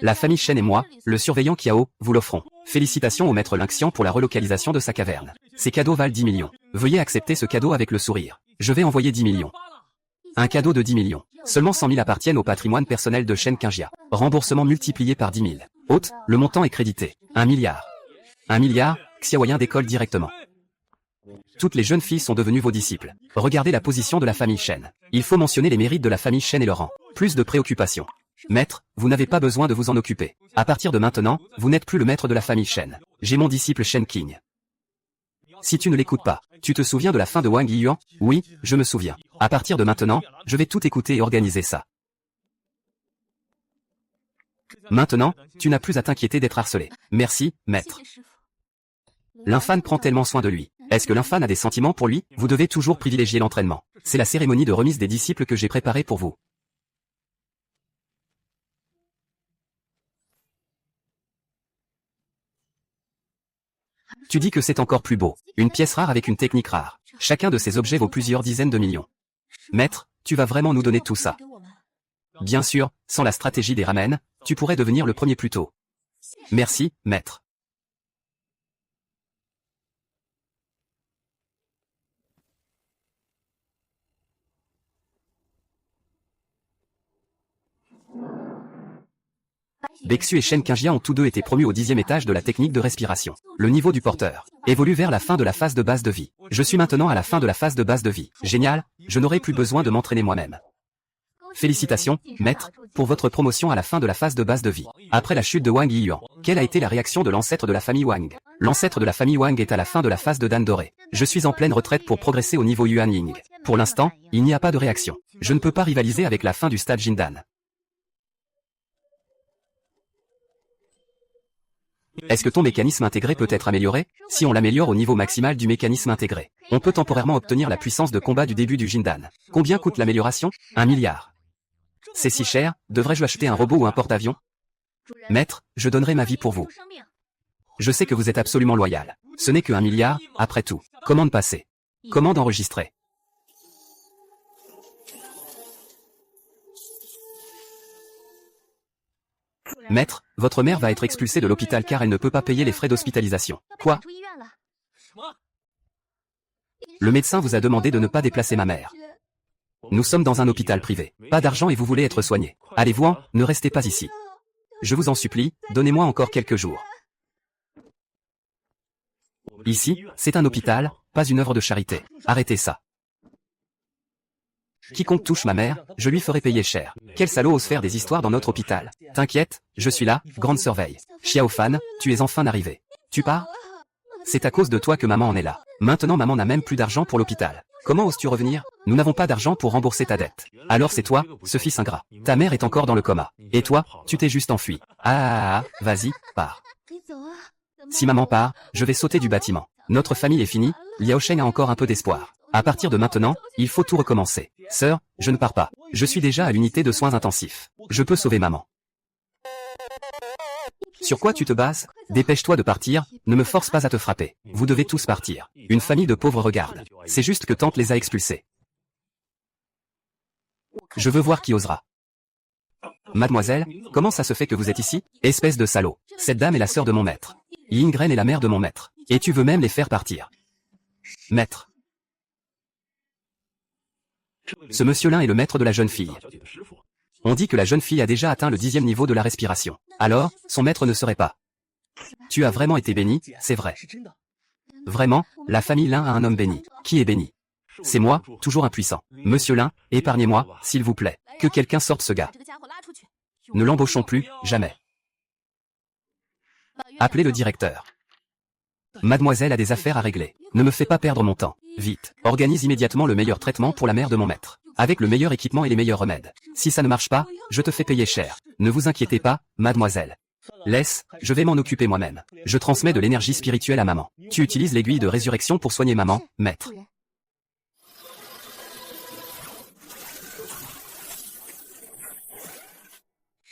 La famille Shen et moi, le surveillant Kiao, vous l'offrons. Félicitations au maître Lynxian pour la relocalisation de sa caverne. Ces cadeaux valent 10 millions. Veuillez accepter ce cadeau avec le sourire. Je vais envoyer 10 millions. Un cadeau de 10 millions. Seulement 100 000 appartiennent au patrimoine personnel de Shen Qingjia. Remboursement multiplié par 10 000. Haute, le montant est crédité. 1 milliard. 1 milliard, Xiaoyan décolle directement. Toutes les jeunes filles sont devenues vos disciples. Regardez la position de la famille Shen. Il faut mentionner les mérites de la famille Shen et leur rang. Plus de préoccupations. Maître, vous n'avez pas besoin de vous en occuper. À partir de maintenant, vous n'êtes plus le maître de la famille Shen. J'ai mon disciple Shen King. Si tu ne l'écoutes pas, tu te souviens de la fin de Wang Yiyuan? Oui, je me souviens. À partir de maintenant, je vais tout écouter et organiser ça. Maintenant, tu n'as plus à t'inquiéter d'être harcelé. Merci, maître. L'infâme prend tellement soin de lui. Est-ce que l'infâme a des sentiments pour lui? Vous devez toujours privilégier l'entraînement. C'est la cérémonie de remise des disciples que j'ai préparée pour vous. Tu dis que c'est encore plus beau. Une pièce rare avec une technique rare. Chacun de ces objets vaut plusieurs dizaines de millions. Maître, tu vas vraiment nous donner tout ça? Bien sûr, sans la stratégie des ramen, tu pourrais devenir le premier plus tôt. Merci, maître. Bexu et Shen Qingjia ont tous deux été promus au 10e étage de la technique de respiration. Le niveau du porteur évolue vers la fin de la phase de base de vie. Je suis maintenant à la fin de la phase de base de vie. Génial, je n'aurai plus besoin de m'entraîner moi-même. Félicitations, maître, pour votre promotion à la fin de la phase de base de vie. Après la chute de Wang Yiyuan, quelle a été la réaction de l'ancêtre de la famille Wang? L'ancêtre de la famille Wang est à la fin de la phase de Dan doré. Je suis en pleine retraite pour progresser au niveau Yuan Ying. Pour l'instant, il n'y a pas de réaction. Je ne peux pas rivaliser avec la fin du stade Jindan. Est-ce que ton mécanisme intégré peut être amélioré? Si on l'améliore au niveau maximal du mécanisme intégré, on peut temporairement obtenir la puissance de combat du début du Jindan. Combien coûte l'amélioration? 1 milliard. C'est si cher, devrais-je acheter un robot ou un porte-avions? Maître, je donnerai ma vie pour vous. Je sais que vous êtes absolument loyal. Ce n'est que 1 milliard, après tout. Commande passée. Commande enregistrée. Maître, votre mère va être expulsée de l'hôpital car elle ne peut pas payer les frais d'hospitalisation. Quoi? Le médecin vous a demandé de ne pas déplacer ma mère. Nous sommes dans un hôpital privé. Pas d'argent et vous voulez être soigné. Allez-vous-en, ne restez pas ici. Je vous en supplie, donnez-moi encore quelques jours. Ici, c'est un hôpital, pas une œuvre de charité. Arrêtez ça. Quiconque touche ma mère, je lui ferai payer cher. Quel salaud ose faire des histoires dans notre hôpital? T'inquiète, je suis là, grande surveille. Xiao Fan, tu es enfin arrivé. Tu pars? C'est à cause de toi que maman en est là. Maintenant maman n'a même plus d'argent pour l'hôpital. Comment oses-tu revenir? Nous n'avons pas d'argent pour rembourser ta dette. Alors c'est toi, ce fils ingrat. Ta mère est encore dans le coma. Et toi, tu t'es juste enfui. Vas-y, pars. Si maman part, je vais sauter du bâtiment. Notre famille est finie, Liao Sheng a encore un peu d'espoir. À partir de maintenant, il faut tout recommencer. Sœur, je ne pars pas. Je suis déjà à l'unité de soins intensifs. Je peux sauver maman. Sur quoi tu te bases? Dépêche-toi de partir, ne me force pas à te frapper. Vous devez tous partir. Une famille de pauvres regarde. C'est juste que tante les a expulsés. Je veux voir qui osera. Mademoiselle, comment ça se fait que vous êtes ici? Espèce de salaud. Cette dame est la sœur de mon maître. Yingren est la mère de mon maître. Et tu veux même les faire partir. Maître. Ce monsieur-là est le maître de la jeune fille. On dit que la jeune fille a déjà atteint le 10e niveau de la respiration. Alors, son maître ne serait pas. Tu as vraiment été béni, c'est vrai. Vraiment, la famille Lin a un homme béni. Qui est béni? C'est moi, toujours impuissant. Monsieur Lin, épargnez-moi, s'il vous plaît. Que quelqu'un sorte ce gars. Ne l'embauchons plus, jamais. Appelez le directeur. Mademoiselle a des affaires à régler. Ne me fais pas perdre mon temps. Vite, organise immédiatement le meilleur traitement pour la mère de mon maître. Avec le meilleur équipement et les meilleurs remèdes. Si ça ne marche pas, je te fais payer cher. Ne vous inquiétez pas, mademoiselle. Laisse, je vais m'en occuper moi-même. Je transmets de l'énergie spirituelle à maman. Tu utilises l'aiguille de résurrection pour soigner maman, maître.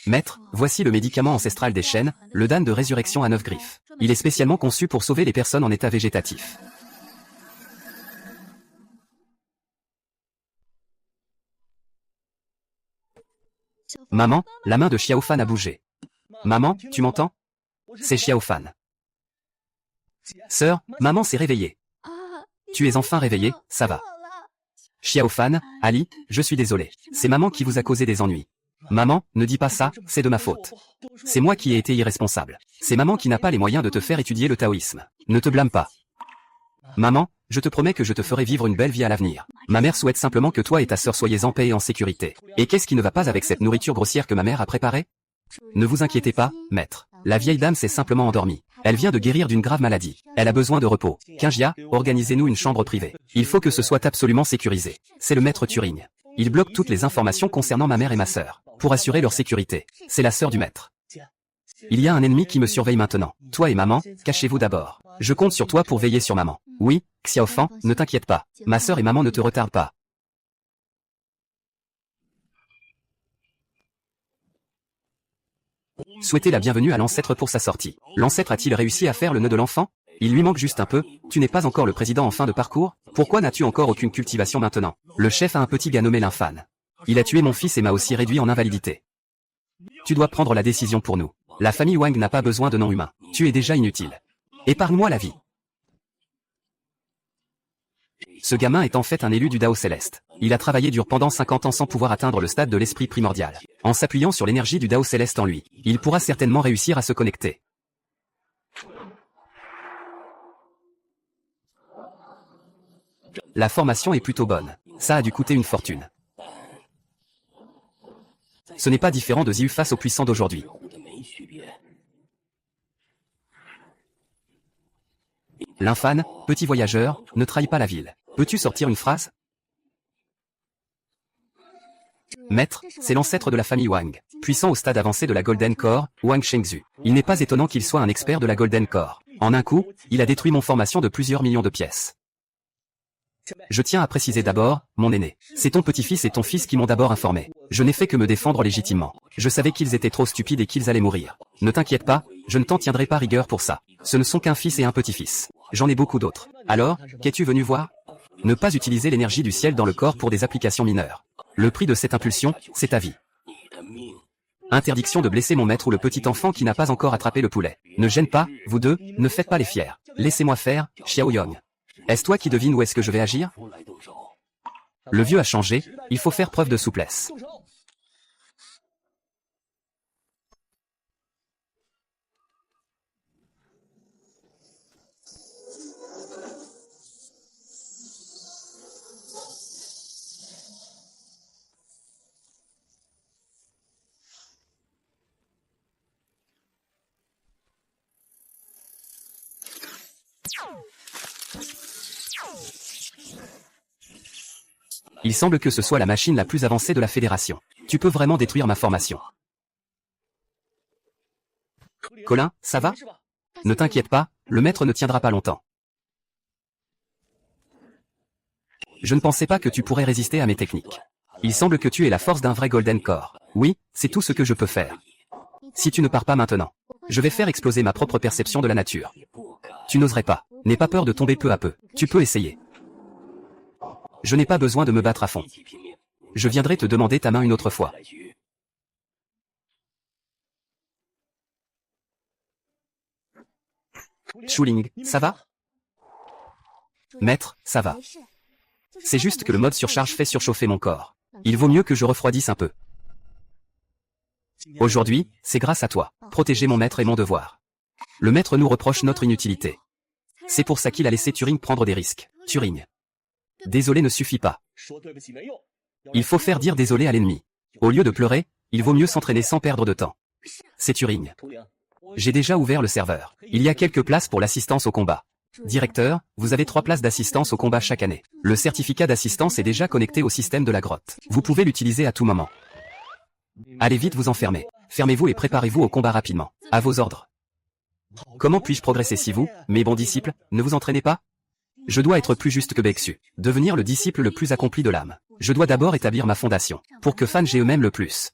Maître, voici le médicament ancestral des chênes, le Dan de résurrection à 9 griffes. Il est spécialement conçu pour sauver les personnes en état végétatif. Maman, la main de Xiao Fan a bougé. Maman, tu m'entends? C'est Xiao Fan. Sœur, maman s'est réveillée. Tu es enfin réveillée, ça va. Xiao Fan, Ali, je suis désolé. C'est maman qui vous a causé des ennuis. Maman, ne dis pas ça, c'est de ma faute. C'est moi qui ai été irresponsable. C'est maman qui n'a pas les moyens de te faire étudier le taoïsme. Ne te blâme pas. Maman, je te promets que je te ferai vivre une belle vie à l'avenir. Ma mère souhaite simplement que toi et ta sœur soyez en paix et en sécurité. Et qu'est-ce qui ne va pas avec cette nourriture grossière que ma mère a préparée? Ne vous inquiétez pas, maître. La vieille dame s'est simplement endormie. Elle vient de guérir d'une grave maladie. Elle a besoin de repos. Qingjia, organisez-nous une chambre privée. Il faut que ce soit absolument sécurisé. C'est le maître Turing. Il bloque toutes les informations concernant ma mère et ma sœur, pour assurer leur sécurité. C'est la sœur du maître. Il y a un ennemi qui me surveille maintenant. Toi et maman, cachez-vous d'abord. Je compte sur toi pour veiller sur maman. Oui, Xiaofan, ne t'inquiète pas. Ma sœur et maman ne te retardent pas. Souhaitez la bienvenue à l'ancêtre pour sa sortie. L'ancêtre a-t-il réussi à faire le nœud de l'enfant? Il lui manque juste un peu. Tu n'es pas encore le président en fin de parcours? Pourquoi n'as-tu encore aucune cultivation maintenant? Le chef a un petit gars nommé Linfan. Il a tué mon fils et m'a aussi réduit en invalidité. Tu dois prendre la décision pour nous. La famille Wang n'a pas besoin de non-humains. Tu es déjà inutile. Épargne-moi la vie. Ce gamin est en fait un élu du Dao Céleste. Il a travaillé dur pendant 50 ans sans pouvoir atteindre le stade de l'esprit primordial. En s'appuyant sur l'énergie du Dao céleste en lui, il pourra certainement réussir à se connecter. La formation est plutôt bonne. Ça a dû coûter une fortune. Ce n'est pas différent de Ziyu face aux puissants d'aujourd'hui. L'infane, petit voyageur, ne trahit pas la ville. Peux-tu sortir une phrase? Maître, c'est l'ancêtre de la famille Wang. Puissant au stade avancé de la Golden Core, Wang Shengzhu. Il n'est pas étonnant qu'il soit un expert de la Golden Core. En un coup, il a détruit mon formation de plusieurs millions de pièces. Je tiens à préciser d'abord, mon aîné. C'est ton petit-fils et ton fils qui m'ont d'abord informé. Je n'ai fait que me défendre légitimement. Je savais qu'ils étaient trop stupides et qu'ils allaient mourir. Ne t'inquiète pas, je ne t'en tiendrai pas rigueur pour ça. Ce ne sont qu'un fils et un petit-fils. J'en ai beaucoup d'autres. Alors, qu'es-tu venu voir? Ne pas utiliser l'énergie du ciel dans le corps pour des applications mineures. Le prix de cette impulsion, c'est ta vie. Interdiction de blesser mon maître ou le petit enfant qui n'a pas encore attrapé le poulet. Ne gêne pas, vous deux, ne faites pas les fiers. Laissez-moi faire, Xiao Yong. Est-ce toi qui devines où est-ce que je vais agir? Le vieux a changé, il faut faire preuve de souplesse. Il semble que ce soit la machine la plus avancée de la fédération. Tu peux vraiment détruire ma formation. Colin, ça va? Ne t'inquiète pas, le maître ne tiendra pas longtemps. Je ne pensais pas que tu pourrais résister à mes techniques. Il semble que tu aies la force d'un vrai Golden Core. Oui, c'est tout ce que je peux faire. Si tu ne pars pas maintenant, je vais faire exploser ma propre perception de la nature. Tu n'oserais pas. N'aie pas peur de tomber peu à peu. Tu peux essayer. Je n'ai pas besoin de me battre à fond. Je viendrai te demander ta main une autre fois. Shuling, ça va? Maître, ça va. C'est juste que le mode surcharge fait surchauffer mon corps. Il vaut mieux que je refroidisse un peu. Aujourd'hui, c'est grâce à toi. Protéger mon maître est mon devoir. Le maître nous reproche notre inutilité. C'est pour ça qu'il a laissé Turing prendre des risques. Turing. Désolé ne suffit pas. Il faut faire dire désolé à l'ennemi. Au lieu de pleurer, il vaut mieux s'entraîner sans perdre de temps. C'est Turing. J'ai déjà ouvert le serveur. Il y a quelques places pour l'assistance au combat. Directeur, vous avez 3 places d'assistance au combat chaque année. Le certificat d'assistance est déjà connecté au système de la grotte. Vous pouvez l'utiliser à tout moment. Allez vite vous enfermer. Fermez-vous et préparez-vous au combat rapidement. À vos ordres. Comment puis-je progresser si vous, mes bons disciples, ne vous entraînez pas? Je dois être plus juste que Baeksu. Devenir le disciple le plus accompli de l'âme. Je dois d'abord établir ma fondation, pour que Fan j'ai eux-mêmes le plus.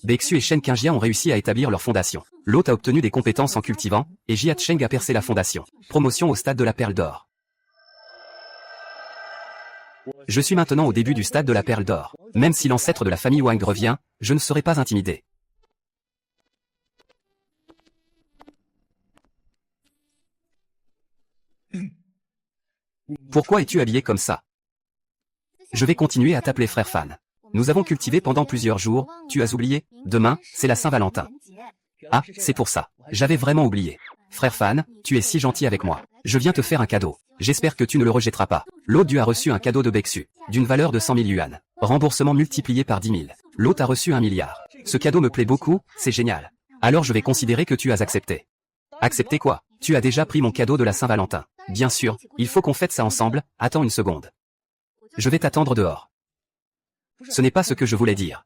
Baeksu et Shen Qingjia ont réussi à établir leur fondation. L'autre a obtenu des compétences en cultivant, et Jia Cheng a percé la fondation. Promotion au stade de la perle d'or. Je suis maintenant au début du stade de la perle d'or. Même si l'ancêtre de la famille Wang revient, je ne serai pas intimidé. Pourquoi es-tu habillé comme ça? Je vais continuer à t'appeler frère Fan. Nous avons cultivé pendant plusieurs jours, tu as oublié? Demain, c'est la Saint-Valentin. Ah, c'est pour ça. J'avais vraiment oublié. Frère Fan, tu es si gentil avec moi. Je viens te faire un cadeau. J'espère que tu ne le rejetteras pas. L'autre a reçu un cadeau de Baeksu, d'une valeur de 100 000 yuan. Remboursement multiplié par 10 000. L'autre a reçu 1 milliard. Ce cadeau me plaît beaucoup, c'est génial. Alors je vais considérer que tu as accepté. Accepté quoi? Tu as déjà pris mon cadeau de la Saint-Valentin. Bien sûr, il faut qu'on fête ça ensemble, attends une seconde. Je vais t'attendre dehors. Ce n'est pas ce que je voulais dire.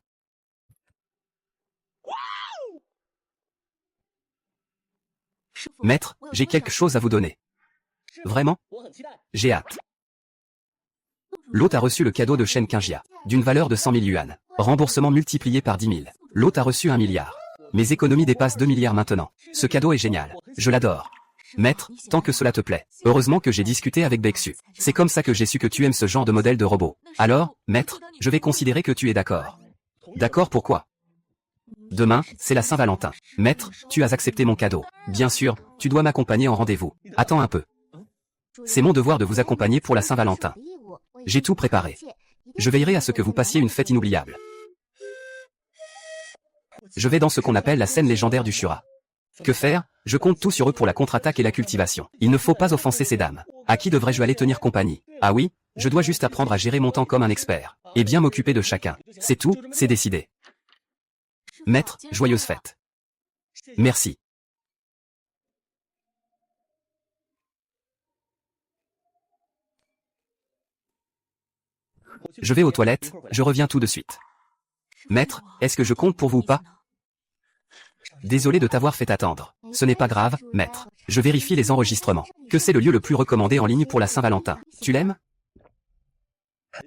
Maître, j'ai quelque chose à vous donner. Vraiment? J'ai hâte. L'autre a reçu le cadeau de Shen Qingjia, d'une valeur de 100 000 yuan. Remboursement multiplié par 10 000. L'autre a reçu 1 milliard. Mes économies dépassent 2 milliards maintenant. Ce cadeau est génial. Je l'adore. Maître, tant que cela te plaît. Heureusement que j'ai discuté avec Baeksu. C'est comme ça que j'ai su que tu aimes ce genre de modèle de robot. Alors, maître, je vais considérer que tu es d'accord. D'accord pourquoi? Demain, c'est la Saint-Valentin. Maître, tu as accepté mon cadeau. Bien sûr, tu dois m'accompagner en rendez-vous. Attends un peu. C'est mon devoir de vous accompagner pour la Saint-Valentin. J'ai tout préparé. Je veillerai à ce que vous passiez une fête inoubliable. Je vais dans ce qu'on appelle la scène légendaire du Shura. Que faire? Je compte tout sur eux pour la contre-attaque et la cultivation. Il ne faut pas offenser ces dames. À qui devrais-je aller tenir compagnie? Ah oui, je dois juste apprendre à gérer mon temps comme un expert. Et bien m'occuper de chacun. C'est tout, c'est décidé. Maître, joyeuse fête. Merci. Je vais aux toilettes, je reviens tout de suite. Maître, est-ce que je compte pour vous ou pas? Désolé de t'avoir fait attendre. Ce n'est pas grave, maître. Je vérifie les enregistrements. Que c'est le lieu le plus recommandé en ligne pour la Saint-Valentin. Tu l'aimes?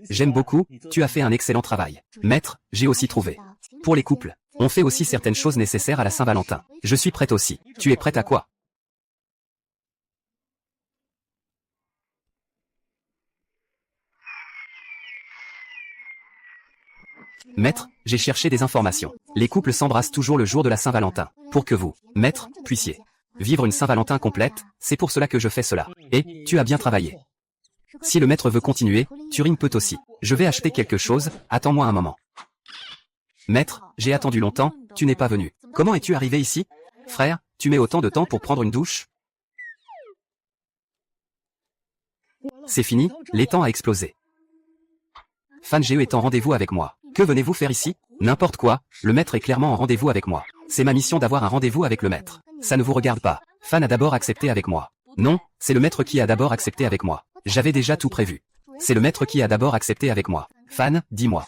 J'aime beaucoup, tu as fait un excellent travail. Maître, j'ai aussi trouvé. Pour les couples, on fait aussi certaines choses nécessaires à la Saint-Valentin. Je suis prête aussi. Tu es prête à quoi? Maître, j'ai cherché des informations. Les couples s'embrassent toujours le jour de la Saint-Valentin. Pour que vous, maître, puissiez vivre une Saint-Valentin complète, c'est pour cela que je fais cela. Et, tu as bien travaillé. Si le maître veut continuer, Turing peut aussi. Je vais acheter quelque chose, attends-moi un moment. Maître, j'ai attendu longtemps, tu n'es pas venu. Comment es-tu arrivé ici? Frère, tu mets autant de temps pour prendre une douche? C'est fini, l'étang a explosé. Fan GE est en rendez-vous avec moi. Que venez-vous faire ici? N'importe quoi, le maître est clairement en rendez-vous avec moi. C'est ma mission d'avoir un rendez-vous avec le maître. Ça ne vous regarde pas. Fan a d'abord accepté avec moi. Non, c'est le maître qui a d'abord accepté avec moi. J'avais déjà tout prévu. C'est le maître qui a d'abord accepté avec moi. Fan, dis-moi.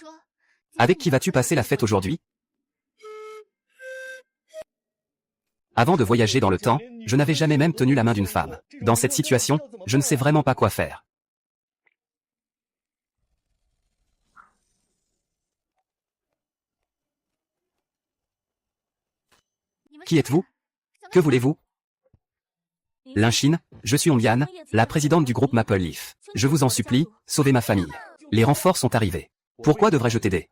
Avec qui vas-tu passer la fête aujourd'hui? Avant de voyager dans le temps, je n'avais jamais même tenu la main d'une femme. Dans cette situation, je ne sais vraiment pas quoi faire. Qui êtes-vous? Que voulez-vous? Linchine, je suis Ongyane, la présidente du groupe Maple Leaf. Je vous en supplie, sauvez ma famille. Les renforts sont arrivés. Pourquoi devrais-je t'aider?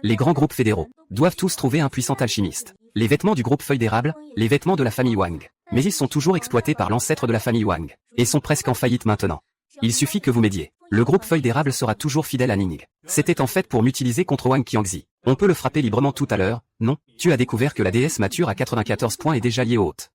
Les grands groupes fédéraux doivent tous trouver un puissant alchimiste. Les vêtements du groupe Feuille d'érable, les vêtements de la famille Wang. Mais ils sont toujours exploités par l'ancêtre de la famille Wang, et sont presque en faillite maintenant. Il suffit que vous m'aidiez. Le groupe Feuille d'érable sera toujours fidèle à Ning. C'était en fait pour m'utiliser contre Wang Qiangzi. On peut le frapper librement tout à l'heure, non? Tu as découvert que la déesse mature à 94 points est déjà liée aux hôtes.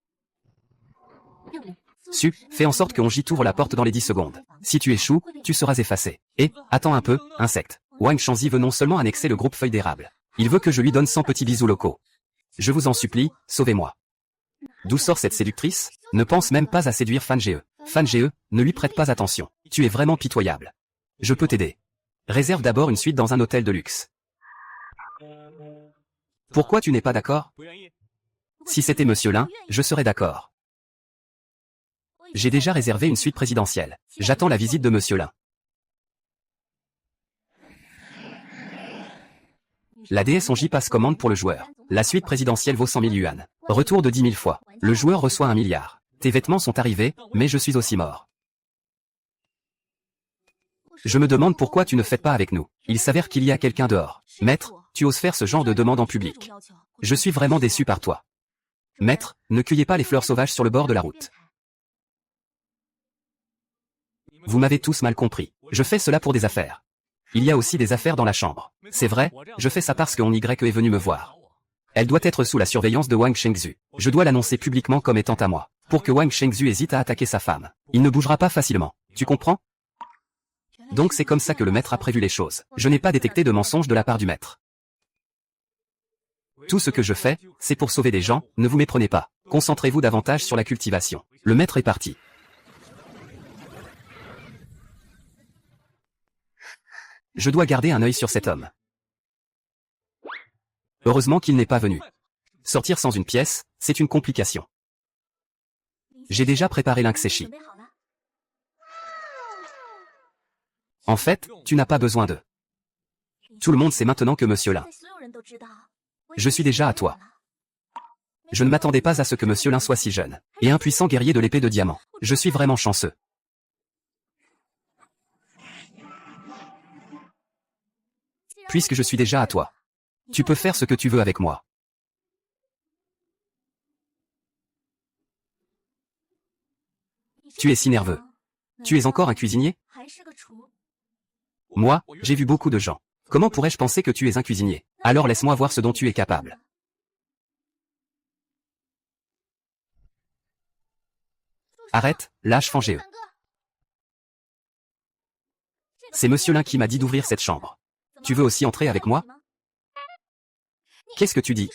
Fais en sorte que Onji t'ouvre la porte dans les 10 secondes. Si tu échoues, tu seras effacé. Et, attends un peu, insecte. Wang Qiangzi veut non seulement annexer le groupe Feuille d'érable. Il veut que je lui donne 100 petits bisous locaux. Je vous en supplie, sauvez-moi. D'où sort cette séductrice? Ne pense même pas à séduire Fan GE. Fan GE, ne lui prête pas attention. Tu es vraiment pitoyable. Je peux t'aider. Réserve d'abord une suite dans un hôtel de luxe. Pourquoi tu n'es pas d'accord? Si c'était Monsieur Lin, je serais d'accord. J'ai déjà réservé une suite présidentielle. J'attends la visite de Monsieur Lin. La déesse Onji passe commande pour le joueur. La suite présidentielle vaut 100 000 yuan. Retour de 10 000 fois. Le joueur reçoit 1 milliard. Tes vêtements sont arrivés, mais je suis aussi mort. Je me demande pourquoi tu ne fêtes pas avec nous. Il s'avère qu'il y a quelqu'un dehors. Maître, tu oses faire ce genre de demande en public. Je suis vraiment déçu par toi. Maître, ne cueillez pas les fleurs sauvages sur le bord de la route. Vous m'avez tous mal compris. Je fais cela pour des affaires. Il y a aussi des affaires dans la chambre. C'est vrai, je fais ça parce que Y est venu me voir. Elle doit être sous la surveillance de Wang Shengzhu. Je dois l'annoncer publiquement comme étant à moi, pour que Wang Shengzhu hésite à attaquer sa femme. Il ne bougera pas facilement. Tu comprends? Donc c'est comme ça que le maître a prévu les choses. Je n'ai pas détecté de mensonge de la part du maître. Tout ce que je fais, c'est pour sauver des gens, ne vous méprenez pas. Concentrez-vous davantage sur la cultivation. Le maître est parti. Je dois garder un œil sur cet homme. Heureusement qu'il n'est pas venu. Sortir sans une pièce, c'est une complication. J'ai déjà préparé l'Inkseshi. En fait, tu n'as pas besoin de. Tout le monde sait maintenant que Monsieur Lin. Je suis déjà à toi. Je ne m'attendais pas à ce que Monsieur Lin soit si jeune, et un puissant guerrier de l'épée de diamant. Je suis vraiment chanceux. Puisque je suis déjà à toi. Tu peux faire ce que tu veux avec moi. Tu es si nerveux. Tu es encore un cuisinier? Moi, j'ai vu beaucoup de gens. Comment pourrais-je penser que tu es un cuisinier? Alors laisse-moi voir ce dont tu es capable. Arrête, lâche Fangéeux. C'est Monsieur Lin qui m'a dit d'ouvrir cette chambre. Tu veux aussi entrer avec moi? Qu'est-ce que tu dis?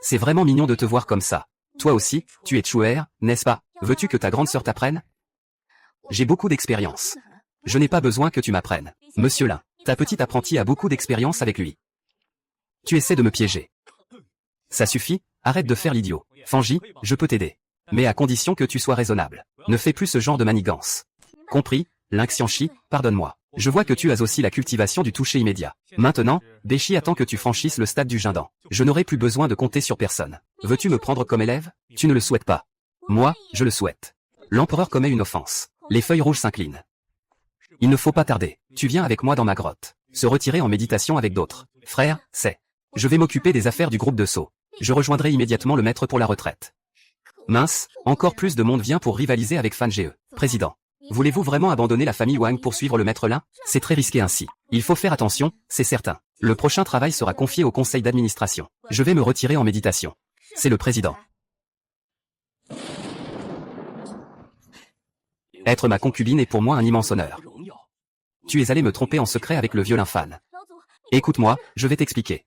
C'est vraiment mignon de te voir comme ça. Toi aussi, tu es Chouer, n'est-ce pas? Veux-tu que ta grande sœur t'apprenne? J'ai beaucoup d'expérience. Je n'ai pas besoin que tu m'apprennes. Monsieur Lin, ta petite apprentie a beaucoup d'expérience avec lui. Tu essaies de me piéger. Ça suffit, arrête de faire l'idiot. Fangi, je peux t'aider. Mais à condition que tu sois raisonnable. Ne fais plus ce genre de manigance. Compris, Lin Xianchi, pardonne-moi. Je vois que tu as aussi la cultivation du toucher immédiat. Maintenant, Béchi attend que tu franchisses le stade du Jindan. Je n'aurai plus besoin de compter sur personne. Veux-tu me prendre comme élève? Tu ne le souhaites pas. Moi, je le souhaite. L'empereur commet une offense. Les feuilles rouges s'inclinent. Il ne faut pas tarder. Tu viens avec moi dans ma grotte. Se retirer en méditation avec d'autres. Frère, c'est. Je vais m'occuper des affaires du groupe de Sceaux. Je rejoindrai immédiatement le maître pour la retraite. Mince, encore plus de monde vient pour rivaliser avec Fan Ge. Président. Voulez-vous vraiment abandonner la famille Wang pour suivre le maître Lin? C'est très risqué ainsi. Il faut faire attention, c'est certain. Le prochain travail sera confié au conseil d'administration. Je vais me retirer en méditation. C'est le président. Être ma concubine est pour moi un immense honneur. Tu es allé me tromper en secret avec le vieux Lin Fan. Écoute-moi, je vais t'expliquer.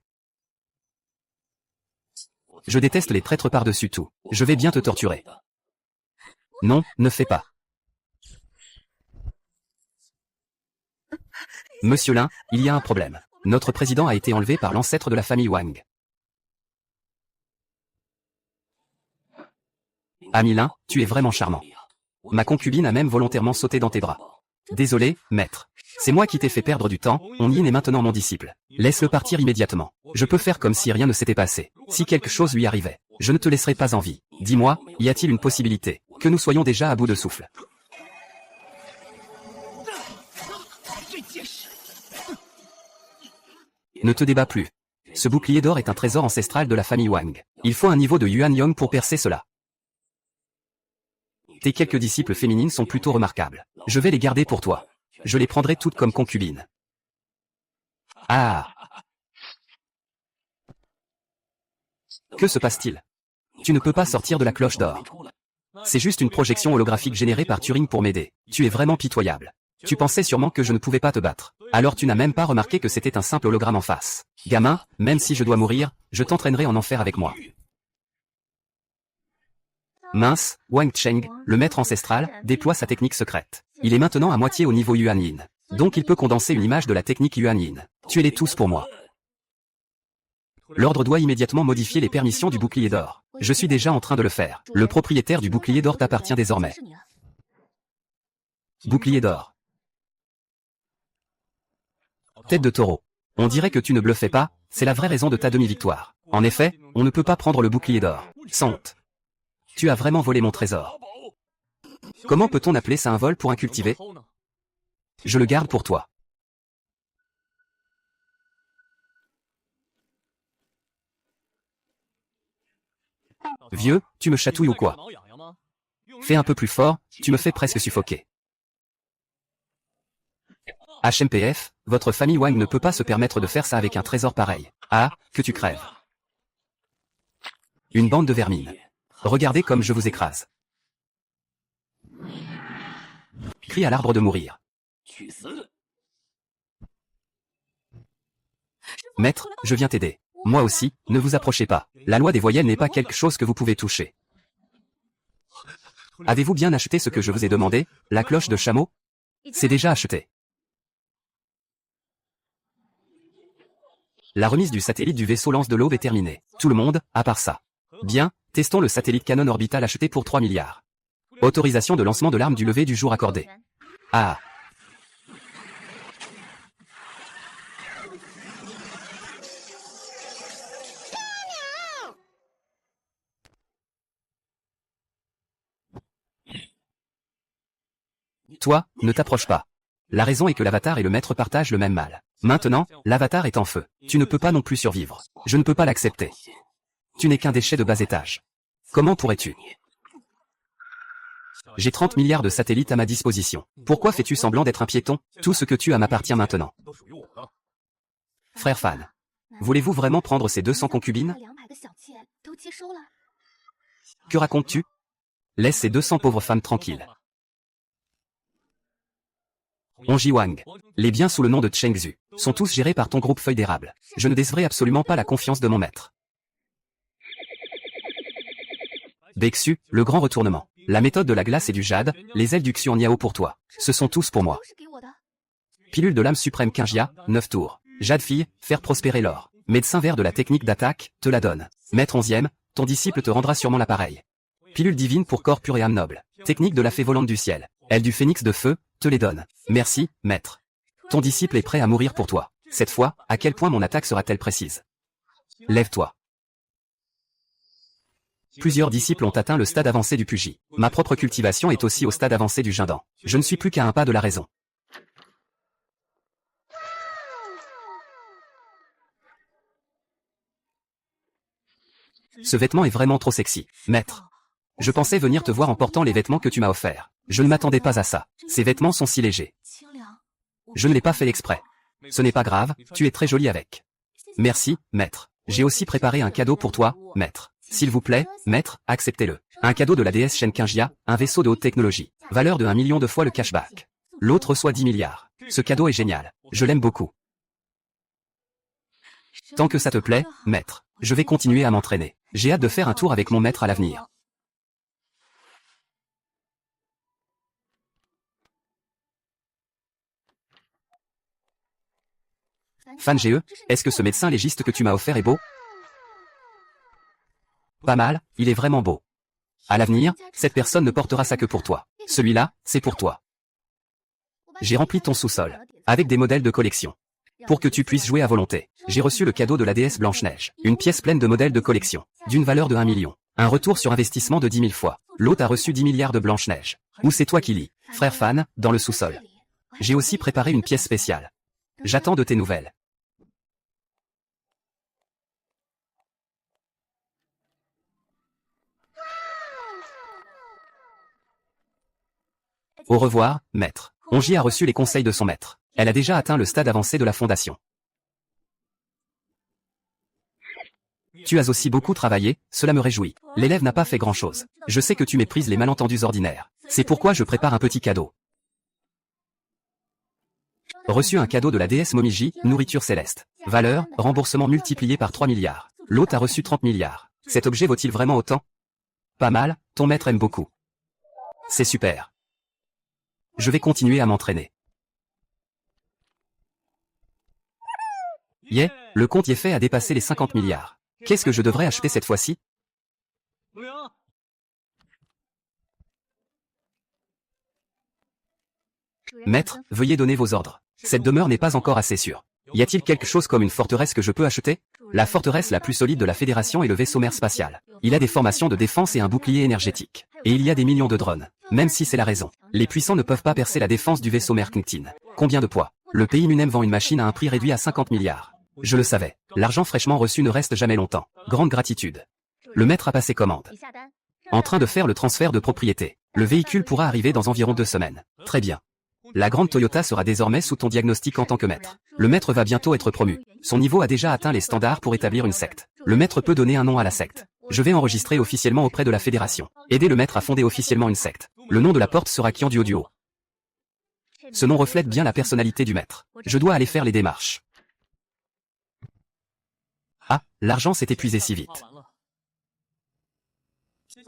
Je déteste les traîtres par-dessus tout. Je vais bien te torturer. Non, ne fais pas. Monsieur Lin, il y a un problème. Notre président a été enlevé par l'ancêtre de la famille Wang. Ami Lin, tu es vraiment charmant. Ma concubine a même volontairement sauté dans tes bras. Désolé, maître. C'est moi qui t'ai fait perdre du temps, on y est maintenant mon disciple. Laisse-le partir immédiatement. Je peux faire comme si rien ne s'était passé. Si quelque chose lui arrivait, je ne te laisserai pas en vie. Dis-moi, y a-t-il une possibilité que nous soyons déjà à bout de souffle? Ne te débat plus. Ce bouclier d'or est un trésor ancestral de la famille Wang. Il faut un niveau de Yuan Yong pour percer cela. Tes quelques disciples féminines sont plutôt remarquables. Je vais les garder pour toi. Je les prendrai toutes comme concubines. Ah! Que se passe-t-il? Tu ne peux pas sortir de la cloche d'or. C'est juste une projection holographique générée par Turing pour m'aider. Tu es vraiment pitoyable. Tu pensais sûrement que je ne pouvais pas te battre. Alors tu n'as même pas remarqué que c'était un simple hologramme en face. Gamin, même si je dois mourir, je t'entraînerai en enfer avec moi. Mince, Wang Cheng, le maître ancestral, déploie sa technique secrète. Il est maintenant à moitié au niveau Yuan Yin. Donc il peut condenser une image de la technique Yuan Yin. Tuez-les tous pour moi. L'ordre doit immédiatement modifier les permissions du bouclier d'or. Je suis déjà en train de le faire. Le propriétaire du bouclier d'or t'appartient désormais. Bouclier d'or. Tête de taureau. On dirait que tu ne bluffais pas, c'est la vraie raison de ta demi-victoire. En effet, on ne peut pas prendre le bouclier d'or. Sans honte. Tu as vraiment volé mon trésor. Comment peut-on appeler ça un vol pour un cultivé? Je le garde pour toi. Vieux, tu me chatouilles ou quoi? Fais un peu plus fort, tu me fais presque suffoquer. HMPF, votre famille Wang ne peut pas se permettre de faire ça avec un trésor pareil. Ah, que tu crèves. Une bande de vermines. Regardez comme je vous écrase. Crie à l'arbre de mourir. Maître, je viens t'aider. Moi aussi, ne vous approchez pas. La loi des voyelles n'est pas quelque chose que vous pouvez toucher. Avez-vous bien acheté ce que je vous ai demandé, la cloche de chameau? C'est déjà acheté. La remise du satellite du vaisseau Lance de l'Aube est terminée. Tout le monde, à part ça. Bien, testons le satellite Canon orbital acheté pour 3 milliards. Autorisation de lancement de l'arme du lever du jour accordée. Ah. Toi, ne t'approche pas. La raison est que l'avatar et le maître partagent le même mal. Maintenant, l'avatar est en feu. Tu ne peux pas non plus survivre. Je ne peux pas l'accepter. Tu n'es qu'un déchet de bas étage. Comment pourrais-tu? J'ai 30 milliards de satellites à ma disposition. Pourquoi fais-tu semblant d'être un piéton? Tout ce que tu as m'appartient maintenant. Frère Fan, voulez-vous vraiment prendre ces 200 concubines? Que racontes-tu? Laisse ces 200 pauvres femmes tranquilles. Onji Wang. Les biens sous le nom de Chengzu sont tous gérés par ton groupe Feuille d'érable. Je ne décevrai absolument pas la confiance de mon maître. Bexu, le grand retournement. La méthode de la glace et du jade, les ailes du Xuan Yao pour toi. Ce sont tous pour moi. Pilule de l'âme suprême Kinjia, 9 tours. Jade fille, faire prospérer l'or. Médecin vert de la technique d'attaque, te la donne. Maître 11e, ton disciple te rendra sûrement l'appareil. Pilule divine pour corps pur et âme noble. Technique de la fée volante du ciel. Aile du phénix de feu, te les donne. Merci, maître. Ton disciple est prêt à mourir pour toi. Cette fois, à quel point mon attaque sera-t-elle précise? Lève-toi. Plusieurs disciples ont atteint le stade avancé du Puji. Ma propre cultivation est aussi au stade avancé du Jindan. Je ne suis plus qu'à un pas de la raison. Ce vêtement est vraiment trop sexy, maître. Je pensais venir te voir en portant les vêtements que tu m'as offerts. Je ne m'attendais pas à ça. Ces vêtements sont si légers. Je ne l'ai pas fait exprès. Ce n'est pas grave, tu es très jolie avec. Merci, maître. J'ai aussi préparé un cadeau pour toi, maître. S'il vous plaît, maître, acceptez-le. Un cadeau de la déesse Shen Kinjia, un vaisseau de haute technologie. Valeur de 1 million de fois le cashback. L'autre reçoit 10 milliards. Ce cadeau est génial. Je l'aime beaucoup. Tant que ça te plaît, maître, je vais continuer à m'entraîner. J'ai hâte de faire un tour avec mon maître à l'avenir. Fan GE, est-ce que ce médecin légiste que tu m'as offert est beau? Pas mal, il est vraiment beau. À l'avenir, cette personne ne portera ça que pour toi. Celui-là, c'est pour toi. J'ai rempli ton sous-sol, avec des modèles de collection. Pour que tu puisses jouer à volonté, j'ai reçu le cadeau de la déesse Blanche-Neige. Une pièce pleine de modèles de collection, d'une valeur de 1 million. Un retour sur investissement de 10 000 fois. L'autre a reçu 10 milliards de Blanche-Neige. Ou c'est toi qui lis, frère Fan, dans le sous-sol. J'ai aussi préparé une pièce spéciale. J'attends de tes nouvelles. Au revoir, maître. Onji a reçu les conseils de son maître. Elle a déjà atteint le stade avancé de la fondation. Tu as aussi beaucoup travaillé, cela me réjouit. L'élève n'a pas fait grand-chose. Je sais que tu méprises les malentendus ordinaires. C'est pourquoi je prépare un petit cadeau. Reçu un cadeau de la déesse Momiji, nourriture céleste. Valeur, remboursement multiplié par 3 milliards. L'hôte a reçu 30 milliards. Cet objet vaut-il vraiment autant? Pas mal, ton maître aime beaucoup. C'est super. Je vais continuer à m'entraîner. Yeah, le compte Yefei a dépassé les 50 milliards. Qu'est-ce que je devrais acheter cette fois-ci? Maître, veuillez donner vos ordres. Cette demeure n'est pas encore assez sûre. Y a-t-il quelque chose comme une forteresse que je peux acheter? La forteresse la plus solide de la Fédération est le vaisseau mère spatial. Il a des formations de défense et un bouclier énergétique. Et il y a des millions de drones. Même si c'est la raison. Les puissants ne peuvent pas percer la défense du vaisseau mère Kngtin. Combien de poids? Le pays Munem vend une machine à un prix réduit à 50 milliards. Je le savais. L'argent fraîchement reçu ne reste jamais longtemps. Grande gratitude. Le maître a passé commande. En train de faire le transfert de propriété. Le véhicule pourra arriver dans environ 2 semaines. Très bien. La grande Toyota sera désormais sous ton diagnostic en tant que maître. Le maître va bientôt être promu. Son niveau a déjà atteint les standards pour établir une secte. Le maître peut donner un nom à la secte. Je vais enregistrer officiellement auprès de la fédération. Aider le maître à fonder officiellement une secte. Le nom de la porte sera Qian Duo. Ce nom reflète bien la personnalité du maître. Je dois aller faire les démarches. Ah, l'argent s'est épuisé si vite.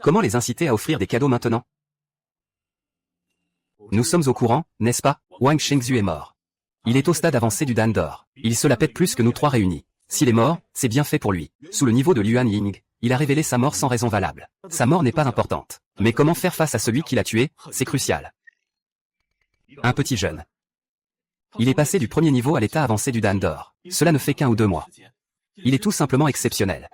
Comment les inciter à offrir des cadeaux maintenant? Nous sommes au courant, n'est-ce pas? Wang Shengzhu est mort. Il est au stade avancé du Dan d'or. Il se la pète plus que nous trois réunis. S'il est mort, c'est bien fait pour lui. Sous le niveau de Luan Ying, il a révélé sa mort sans raison valable. Sa mort n'est pas importante. Mais comment faire face à celui qui l'a tué, c'est crucial. Un petit jeune. Il est passé du premier niveau à l'état avancé du Dan d'or. Cela ne fait qu'1 ou 2 mois. Il est tout simplement exceptionnel.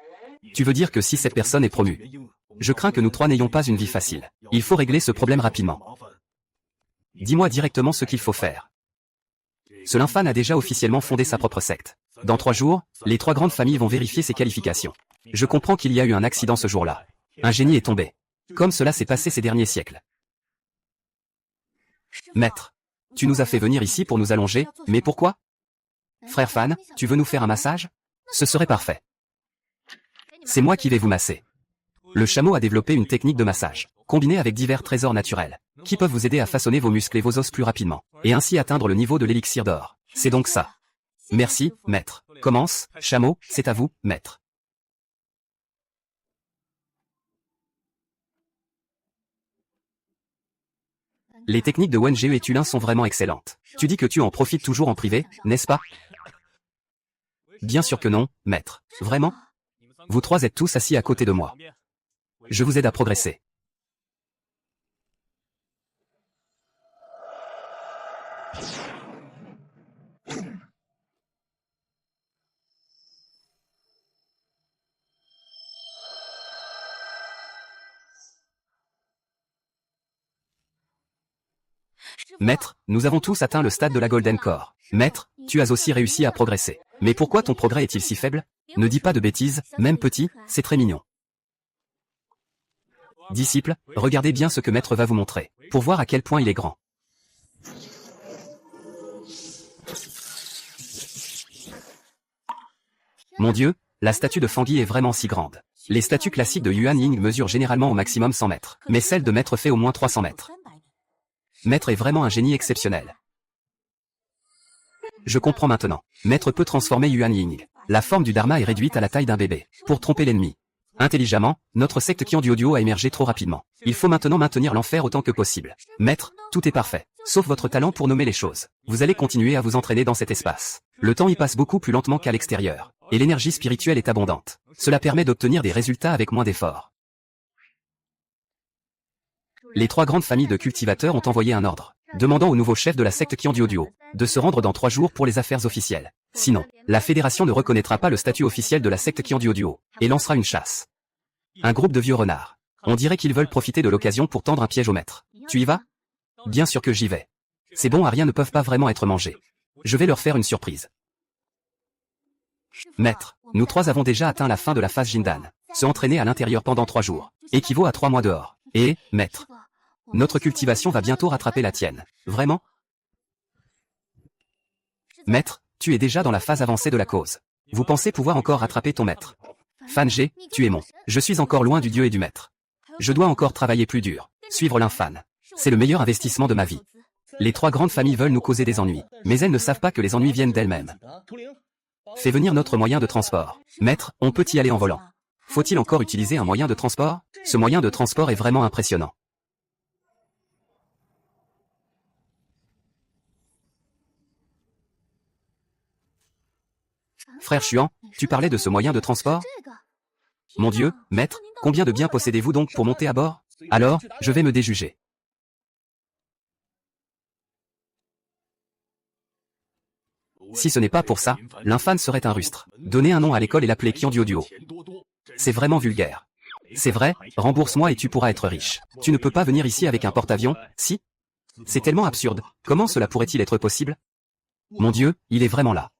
Tu veux dire que si cette personne est promue, je crains que nous trois n'ayons pas une vie facile. Il faut régler ce problème rapidement. Dis-moi directement ce qu'il faut faire. Ce Linfan a déjà officiellement fondé sa propre secte. Dans 3 jours, les 3 grandes familles vont vérifier ses qualifications. Je comprends qu'il y a eu un accident ce jour-là. Un génie est tombé. Comme cela s'est passé ces derniers siècles. Maître, tu nous as fait venir ici pour nous allonger, mais pourquoi? Frère Fan, tu veux nous faire un massage? Ce serait parfait. C'est moi qui vais vous masser. Le chameau a développé une technique de massage, combinée avec divers trésors naturels, qui peuvent vous aider à façonner vos muscles et vos os plus rapidement, et ainsi atteindre le niveau de l'élixir d'or. C'est donc ça. Merci, maître. Commence, chameau, c'est à vous, maître. Les techniques de Wenge et Tulin sont vraiment excellentes. Tu dis que tu en profites toujours en privé, n'est-ce pas? Bien sûr que non, maître. Vraiment? Vous 3 êtes tous assis à côté de moi. Je vous aide à progresser. Maître, nous avons tous atteint le stade de la Golden Core. Maître, tu as aussi réussi à progresser. Mais pourquoi ton progrès est-il si faible? Ne dis pas de bêtises, même petit, c'est très mignon. Disciples, regardez bien ce que Maître va vous montrer, pour voir à quel point il est grand. Mon Dieu, la statue de Fangui est vraiment si grande. Les statues classiques de Yuan Ying mesurent généralement au maximum 100 mètres, mais celle de Maître fait au moins 300 mètres. Maître est vraiment un génie exceptionnel. Je comprends maintenant. Maître peut transformer Yuan Ying. La forme du Dharma est réduite à la taille d'un bébé, pour tromper l'ennemi. Intelligemment, notre secte Qian-Duo a émergé trop rapidement. Il faut maintenant maintenir l'enfer autant que possible. Maître, tout est parfait, sauf votre talent pour nommer les choses. Vous allez continuer à vous entraîner dans cet espace. Le temps y passe beaucoup plus lentement qu'à l'extérieur, et l'énergie spirituelle est abondante. Cela permet d'obtenir des résultats avec moins d'efforts. Les 3 grandes familles de cultivateurs ont envoyé un ordre, demandant au nouveau chef de la secte Qian-Duo de se rendre dans 3 jours pour les affaires officielles. Sinon, la fédération ne reconnaîtra pas le statut officiel de la secte Qian-Duo et lancera une chasse. Un groupe de vieux renards. On dirait qu'ils veulent profiter de l'occasion pour tendre un piège au maître. Tu y vas? Bien sûr que j'y vais. Ces bons à rien ne peuvent pas vraiment être mangés. Je vais leur faire une surprise. Maître, nous 3 avons déjà atteint la fin de la phase Jindan. Se entraîner à l'intérieur pendant 3 jours équivaut à 3 mois dehors. Et, maître, notre cultivation va bientôt rattraper la tienne. Vraiment? Maître, tu es déjà dans la phase avancée de la cause. Vous pensez pouvoir encore rattraper ton maître? Fan G, tu es mon. Je suis encore loin du dieu et du maître. Je dois encore travailler plus dur. Suivre l'Infan. C'est le meilleur investissement de ma vie. Les 3 grandes familles veulent nous causer des ennuis, mais elles ne savent pas que les ennuis viennent d'elles-mêmes. Fais venir notre moyen de transport. Maître, on peut y aller en volant. Faut-il encore utiliser un moyen de transport? Ce moyen de transport est vraiment impressionnant. Frère Chuan, tu parlais de ce moyen de transport? Mon Dieu, maître, combien de biens possédez-vous donc pour monter à bord? Alors, je vais me déjuger. Si ce n'est pas pour ça, l'Infan serait un rustre. Donner un nom à l'école et l'appeler Qian-Duo. C'est vraiment vulgaire. C'est vrai, rembourse-moi et tu pourras être riche. Tu ne peux pas venir ici avec un porte-avions, si? C'est tellement absurde, comment cela pourrait-il être possible? Mon Dieu, il est vraiment là.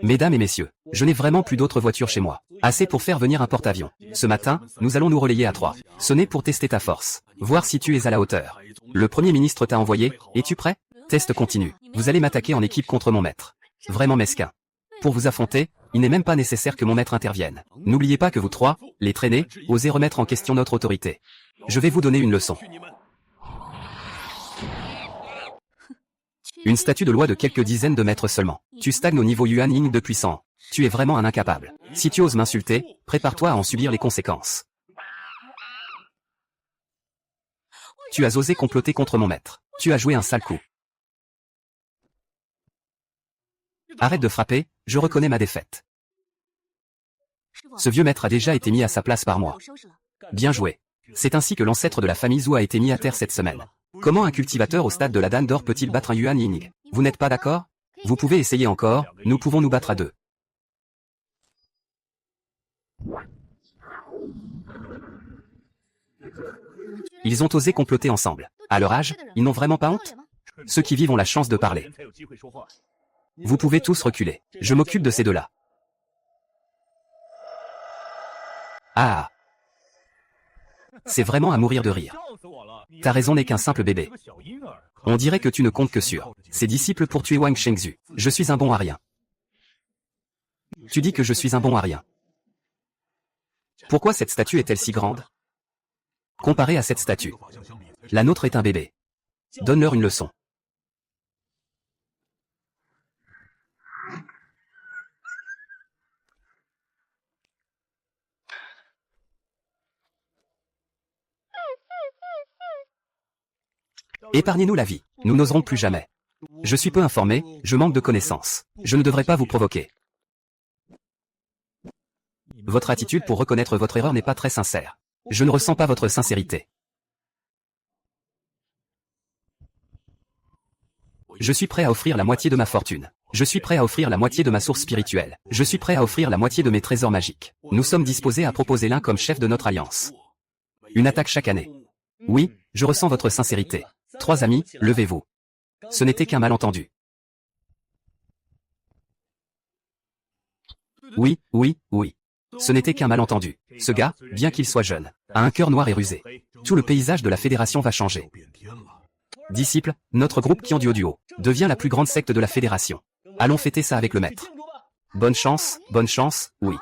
Mesdames et messieurs, je n'ai vraiment plus d'autres voitures chez moi. Assez pour faire venir un porte-avions. Ce matin, nous allons nous relayer à 3. Sonner pour tester ta force. Voir si tu es à la hauteur. Le Premier ministre t'a envoyé, es-tu prêt? Test continue. Vous allez m'attaquer en équipe contre mon maître. Vraiment mesquin. Pour vous affronter, il n'est même pas nécessaire que mon maître intervienne. N'oubliez pas que vous 3, les traînez, osez remettre en question notre autorité. Je vais vous donner une leçon. Une statue de loi de quelques dizaines de mètres seulement. Tu stagnes au niveau Yuan Ying de puissant. Tu es vraiment un incapable. Si tu oses m'insulter, prépare-toi à en subir les conséquences. Tu as osé comploter contre mon maître. Tu as joué un sale coup. Arrête de frapper, je reconnais ma défaite. Ce vieux maître a déjà été mis à sa place par moi. Bien joué. C'est ainsi que l'ancêtre de la famille Zhou a été mis à terre cette semaine. Comment un cultivateur au stade de la Dan d'or peut-il battre un Yuan Ying? Vous n'êtes pas d'accord? Vous pouvez essayer encore, nous pouvons nous battre à 2. Ils ont osé comploter ensemble. À leur âge, ils n'ont vraiment pas honte? Ceux qui vivent ont la chance de parler. Vous pouvez tous reculer. Je m'occupe de ces deux-là. Ah! C'est vraiment à mourir de rire. Ta raison n'est qu'un simple bébé. On dirait que tu ne comptes que sur ses disciples pour tuer Wang Shengzhu. Je suis un bon à rien. Tu dis que je suis un bon à rien. Pourquoi cette statue est-elle si grande? Comparée à cette statue, la nôtre est un bébé. Donne-leur une leçon. Épargnez-nous la vie. Nous n'oserons plus jamais. Je suis peu informé, je manque de connaissances. Je ne devrais pas vous provoquer. Votre attitude pour reconnaître votre erreur n'est pas très sincère. Je ne ressens pas votre sincérité. Je suis prêt à offrir la moitié de ma fortune. Je suis prêt à offrir la moitié de ma source spirituelle. Je suis prêt à offrir la moitié de mes trésors magiques. Nous sommes disposés à proposer l'un comme chef de notre alliance. Une attaque chaque année. Oui, je ressens votre sincérité. 3 amis, levez-vous. Ce n'était qu'un malentendu. Oui, oui, oui. Ce n'était qu'un malentendu. Ce gars, bien qu'il soit jeune, a un cœur noir et rusé. Tout le paysage de la fédération va changer. Disciples, notre groupe Qian Duo devient la plus grande secte de la fédération. Allons fêter ça avec le maître. Bonne chance, oui.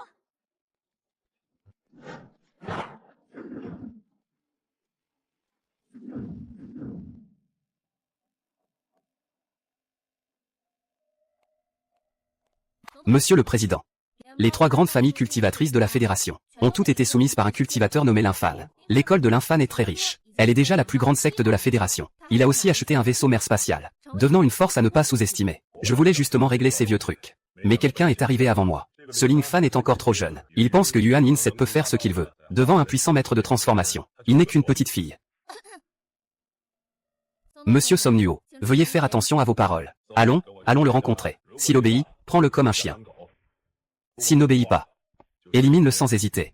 Monsieur le Président. Les 3 grandes familles cultivatrices de la Fédération ont toutes été soumises par un cultivateur nommé Linfan. L'école de Linfan est très riche. Elle est déjà la plus grande secte de la Fédération. Il a aussi acheté un vaisseau mer spatial, devenant une force à ne pas sous-estimer. Je voulais justement régler ces vieux trucs. Mais quelqu'un est arrivé avant moi. Ce Linfan est encore trop jeune. Il pense que Yuan Yinset peut faire ce qu'il veut, devant un puissant maître de transformation. Il n'est qu'une petite fille. Monsieur Somnuo, veuillez faire attention à vos paroles. Allons le rencontrer. S'il obéit, prends-le comme un chien. S'il n'obéit pas, élimine-le sans hésiter.